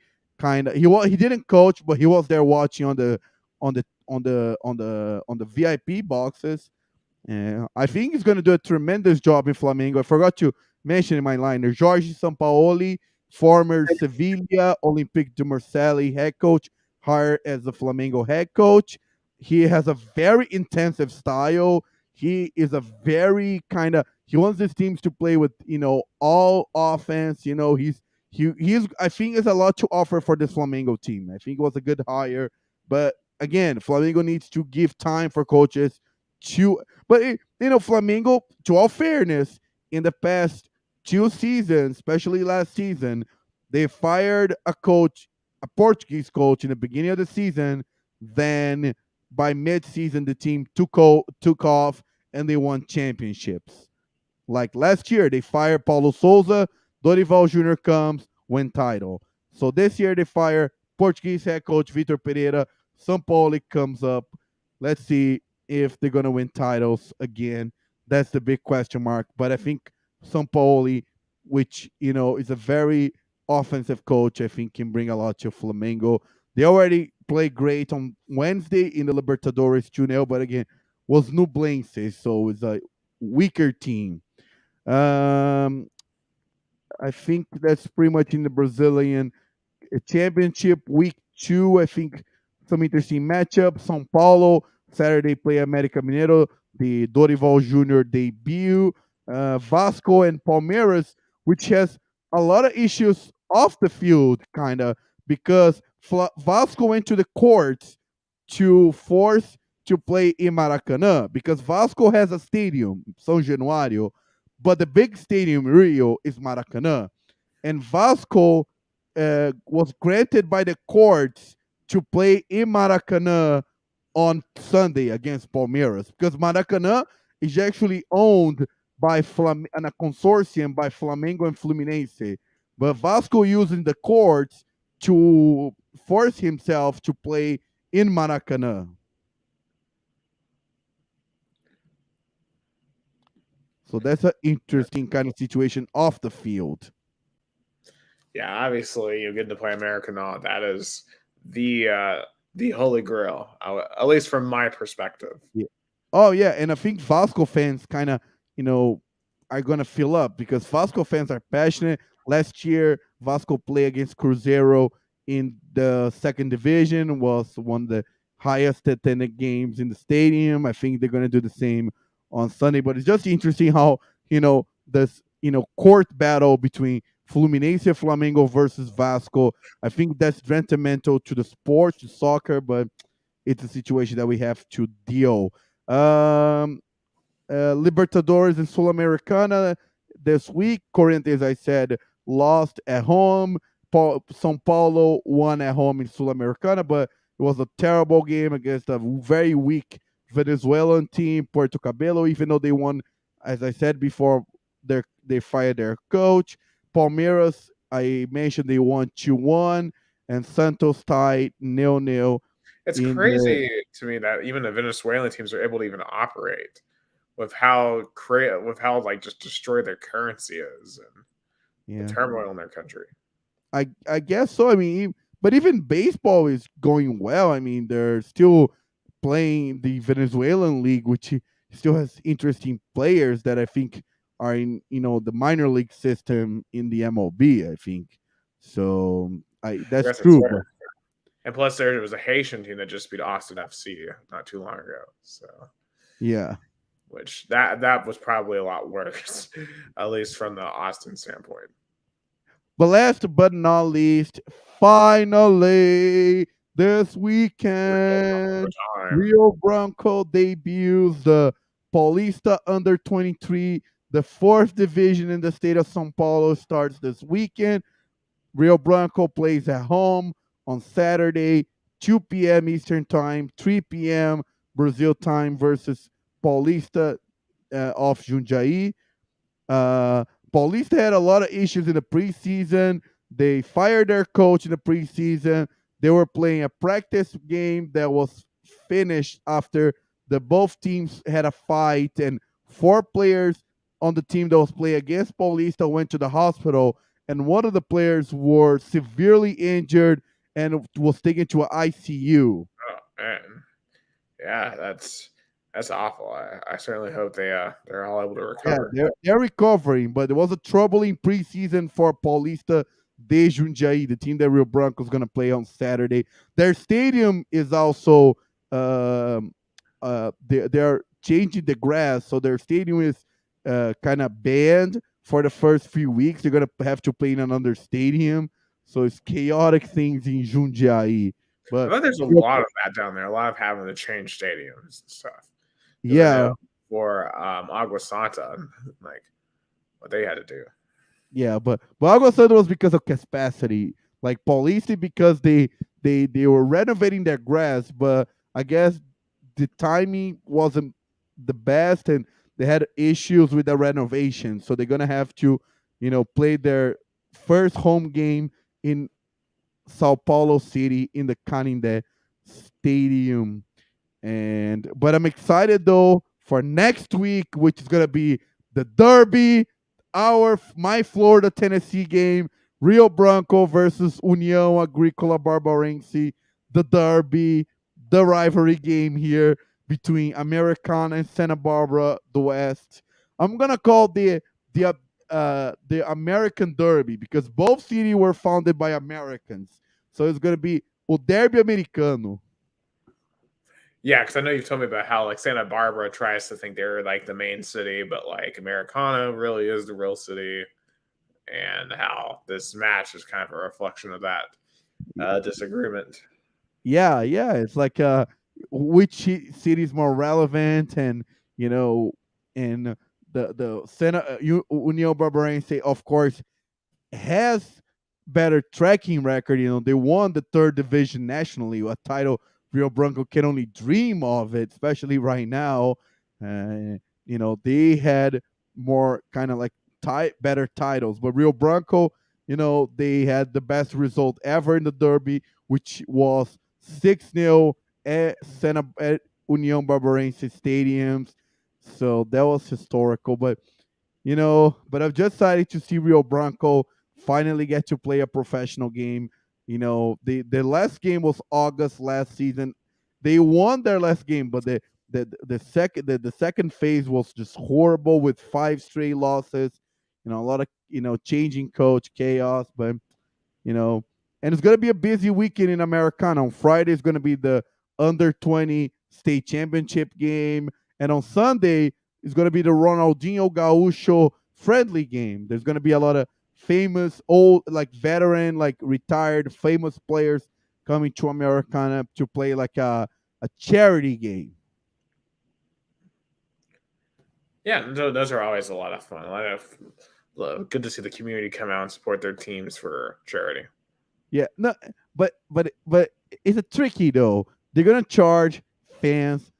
B: He didn't coach, but he was there watching on the VIP boxes. I think he's going to do a tremendous job in Flamengo. I forgot to mention in my line there, Jorge Sampaoli, former Sevilla Olympique de Marseille head coach, hired as the Flamengo head coach. He has a very intensive style. He is a very he wants his teams to play with all offense. He's I think there's a lot to offer for this Flamengo team. I think it was a good hire, but again, Flamengo needs to give time for coaches to. But Flamengo, to all fairness, in the past 2 seasons, especially last season, they fired a Portuguese coach in the beginning of the season. Then by mid-season, the team took off and they won championships. Like last year, they fired Paulo Souza, Dorival Jr. comes, win title. So this year they fire Portuguese head coach Vitor Pereira. Sampaoli comes up. Let's see if they're gonna win titles again. That's the big question mark. But I think Sampaoli, which is a very offensive coach, I think can bring a lot to Flamengo. They already played great on Wednesday in the Libertadores 2-0, but again, was Nublense, so it's a weaker team. I think that's pretty much in the Brazilian championship week 2. I think some interesting matchups. São Paulo Saturday play América Mineiro, the Dorival Jr. debut. Vasco and Palmeiras, which has a lot of issues off the field, kind of, because Vasco went to the courts to force to play in Maracanã, because Vasco has a stadium, São Januário, but the big stadium in Rio is Maracanã. And Vasco was granted by the courts to play in Maracanã on Sunday against Palmeiras, because Maracanã is actually owned by a consortium by Flamengo and Fluminense. But Vasco using the courts to force himself to play in Maracanã. So that's an interesting kind of situation off the field.
A: Yeah, obviously you get to play Americana. That is the holy grail, at least from my perspective.
B: Yeah. Oh yeah, and I think Vasco fans kind of, are gonna fill up because Vasco fans are passionate. Last year, Vasco played against Cruzeiro in the second division, was one of the highest attended games in the stadium. I think they're gonna do the same on Sunday. But it's just interesting how this court battle between Fluminense and Flamengo versus Vasco. I think that's detrimental to the sport, to soccer, but it's a situation that we have to deal. Libertadores and Sudamericana this week. Corinthians, I said, lost at home. São Paulo won at home in Sudamericana, but it was a terrible game against a very weak Venezuelan team, Puerto Cabello, even though they won, as I said before, they fired their coach. Palmeiras, I mentioned they won 2-1, and Santos tied 0-0.
A: It's crazy to me that even the Venezuelan teams are able to even operate with how like just destroyed their currency is and the turmoil in their country.
B: I guess so. I mean, but even baseball is going well. I mean, they're still playing the Venezuelan league, which still has interesting players that I think are in the minor league system in the MLB. I think so. That's true.
A: And plus, there was a Haitian team that just beat Austin FC not too long ago. So
B: yeah,
A: which that was probably a lot worse, at least from the Austin standpoint.
B: But last but not least, finally this weekend, Rio Branco debuts the Paulista Under 23. The fourth division in the state of São Paulo starts this weekend. Rio Branco plays at home on Saturday, 2 p.m. Eastern Time, 3 p.m. Brazil time versus Paulista of Jundiaí. Paulista had a lot of issues in the preseason. They fired their coach in the preseason. They were playing a practice game that was finished after both teams had a fight, and 4 players on the team that was playing against Paulista went to the hospital, and one of the players were severely injured and was taken to an ICU.
A: Oh man, yeah, that's awful. I certainly hope they're all able to recover.
B: Yeah, they're recovering, but it was a troubling preseason for Paulista de Jundiaí, the team that Rio Branco is going to play on Saturday. Their stadium is also they're changing the grass, so their stadium is kind of banned for the first few weeks. They're going to have to play in another stadium, so it's chaotic things in Jundiaí. But
A: I bet there's a lot of that down there. A lot of having to change stadiums and stuff.
B: Yeah,
A: for Agua Santa, like what they had to do.
B: Yeah, but Agua Santa was because of capacity. Like Paulista, because they were renovating their grass, but I guess the timing wasn't the best, and they had issues with the renovation. So they're gonna have to, play their first home game in Sao Paulo City in the Canindé Stadium. But I'm excited though for next week, which is gonna be the Derby, my Florida Tennessee game, Rio Branco versus União Agrícola Barbarense, the Derby, the rivalry game here between Americana and Santa Barbara, the West. I'm gonna call the the American Derby because both cities were founded by Americans. So it's gonna be o Derby Americano.
A: Yeah, because I know you've told me about how like Santa Barbara tries to think they're like the main city, but like Americana really is the real city, and how this match is kind of a reflection of that disagreement.
B: Yeah. It's like which city is more relevant, and you know, and the União Barbarense, of course, has better tracking record. You know, they won the third division nationally, a title Rio Branco can only dream of it, especially right now. You know, they had more kind of like better titles, but Rio Branco, you know, they had the best result ever in the Derby, which was 6-0 at União Barbarense stadiums. So that was historical, but you know, but I've just decided to see Rio Branco finally get to play a professional game. You know, the last game was August last season. They won their last game, but the second phase was just horrible with 5 straight losses. You know, a lot of changing coach chaos, but you know. And it's going to be a busy weekend in Americana. On Friday is going to be the under 20 state championship game. And on Sunday is going to be the Ronaldinho Gaúcho friendly game. There's going to be a lot of famous, old, like veteran, like retired, famous players coming to Americana to play like a charity game.
A: Yeah, those are always a lot of fun. A lot of good to see the community come out and support their teams for charity.
B: Yeah, no, but it's a tricky though. They're gonna charge fans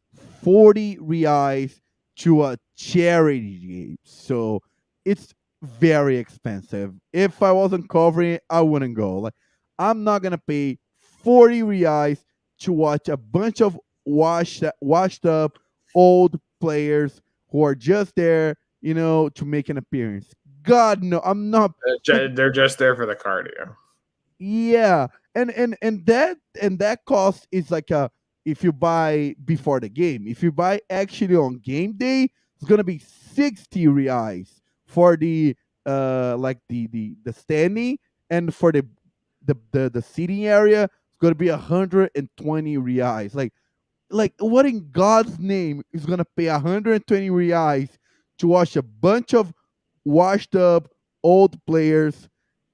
B: 40 reais to a charity game, so it's very expensive. If I wasn't covering it, I wouldn't go. Like, I'm not gonna pay 40 reais to watch a bunch of washed up old players who are just there, to make an appearance. God no, I'm not. Like,
A: They're just there for the cardio.
B: yeah, and that cost is like a if you buy before the game. If you buy actually on game day, it's gonna be 60 reais for the like the standing, and for the seating area, it's gonna be 120 reais. Like what in God's name is gonna pay 120 reais to watch a bunch of washed up old players?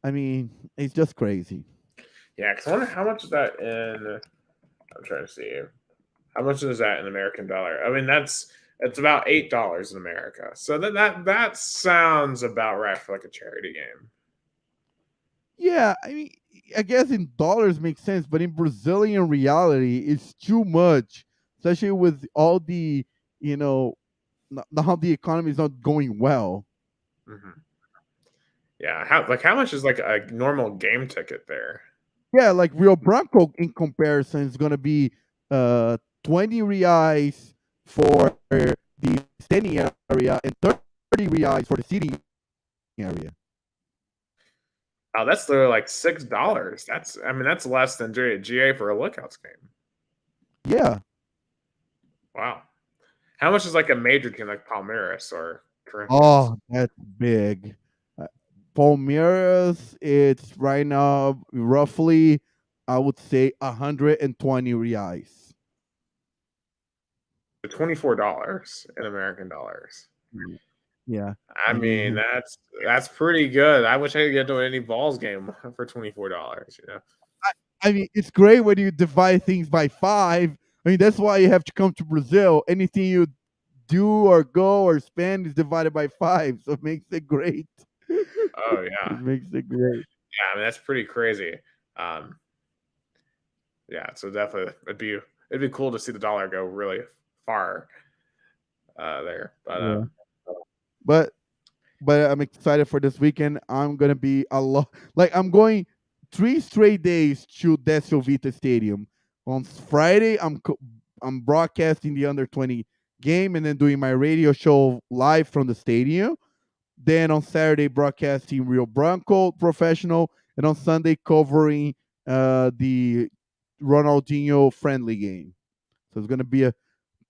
B: I mean, it's just crazy.
A: Yeah, because I wonder how much is that in. I'm trying to see how much is that in American dollar. I mean, it's about $8 in America. So that sounds about right for like a charity game.
B: Yeah, I mean, I guess in dollars makes sense, but in Brazilian reality, it's too much, especially with all the, you know, how the economy is not going well.
A: Hmm. Yeah, how much is like a normal game ticket there?
B: Yeah, like Rio Branco in comparison is gonna be 20 reais for the standing area and 30 reais for the seating area.
A: Oh, that's literally like $6. That's less than GA for a Lookouts game.
B: Yeah.
A: Wow. How much is like a major team like Palmeiras or Corinthians?
B: Oh, that's big. Uh, Palmeiras, it's right now roughly, I would say, 120 reais.
A: $24 in American dollars.
B: Mm. Yeah,
A: I
B: I
A: mean,
B: mean,
A: that's pretty good. I wish I could get to any balls game for $24.
B: I mean, it's great when you divide things by five. I mean, that's why you have to come to Brazil. Anything you do or go or spend is divided by five, so it makes it great.
A: Oh
B: It
A: yeah,
B: makes it great.
A: yeah. I mean, that's pretty crazy. Um, yeah, so definitely it'd be cool to see the dollar go really far there. But
B: Yeah, but I'm excited for this weekend. I'm gonna be a lot. Like, I'm going 3 straight days to Decio Vita Stadium. On Friday, I'm broadcasting the under 20 game and then doing my radio show live from the stadium. Then on Saturday, broadcasting Rio Branco professional, and on Sunday covering the Ronaldinho friendly game. So it's gonna be a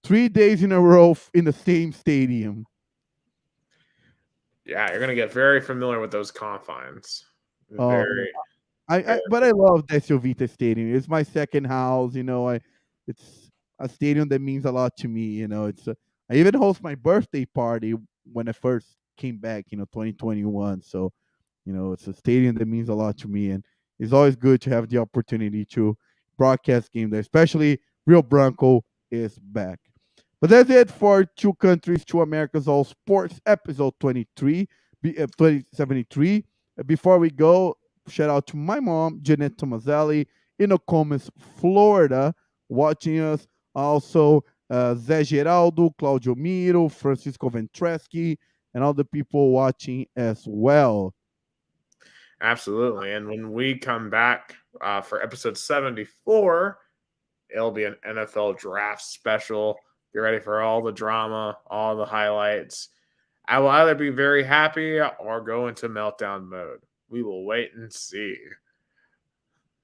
B: 3 days in a row in the same stadium.
A: Yeah, you're gonna get very familiar with those confines.
B: Oh,
A: Very,
B: I
A: very.
B: but I love Decio Vita Stadium. It's my second house. It's a stadium that means a lot to me. I even host my birthday party when I first came back. 2021. So it's a stadium that means a lot to me, and it's always good to have the opportunity to broadcast game there, especially Rio Branco is back. But that's it for Two Countries, Two Americas All Sports, episode 23, 2073. Before we go, shout out to my mom, Jeanette Tomazeli, in Nokomis, Florida, watching us. Also, Zé Geraldo, Claudio Miro, Francisco Ventreschi, and all the people watching as well.
A: Absolutely. And when we come back for episode 74, it'll be an NFL draft special. Get ready for all the drama, all the highlights. I will either be very happy or go into meltdown mode. We will wait and see.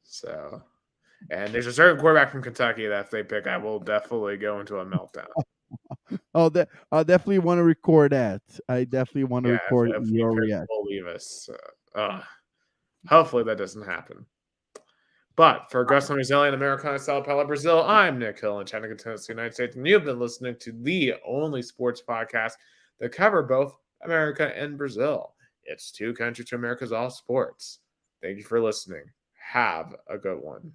A: So, and there's a certain quarterback from Kentucky that if they pick, I will definitely go into a meltdown.
B: I'll definitely want to record that. I definitely want to
A: Yeah,
B: record
A: if we
B: your
A: pick
B: reaction.
A: Will Levis, hopefully that doesn't happen. But for Gustavo Tomazeli and Americana Sao Paulo, Brazil, I'm Nick Hill in Chattanooga, Tennessee, United States, and you've been listening to the only sports podcast that cover both America and Brazil. It's Two Countries to America's All Sports. Thank you for listening. Have a good one.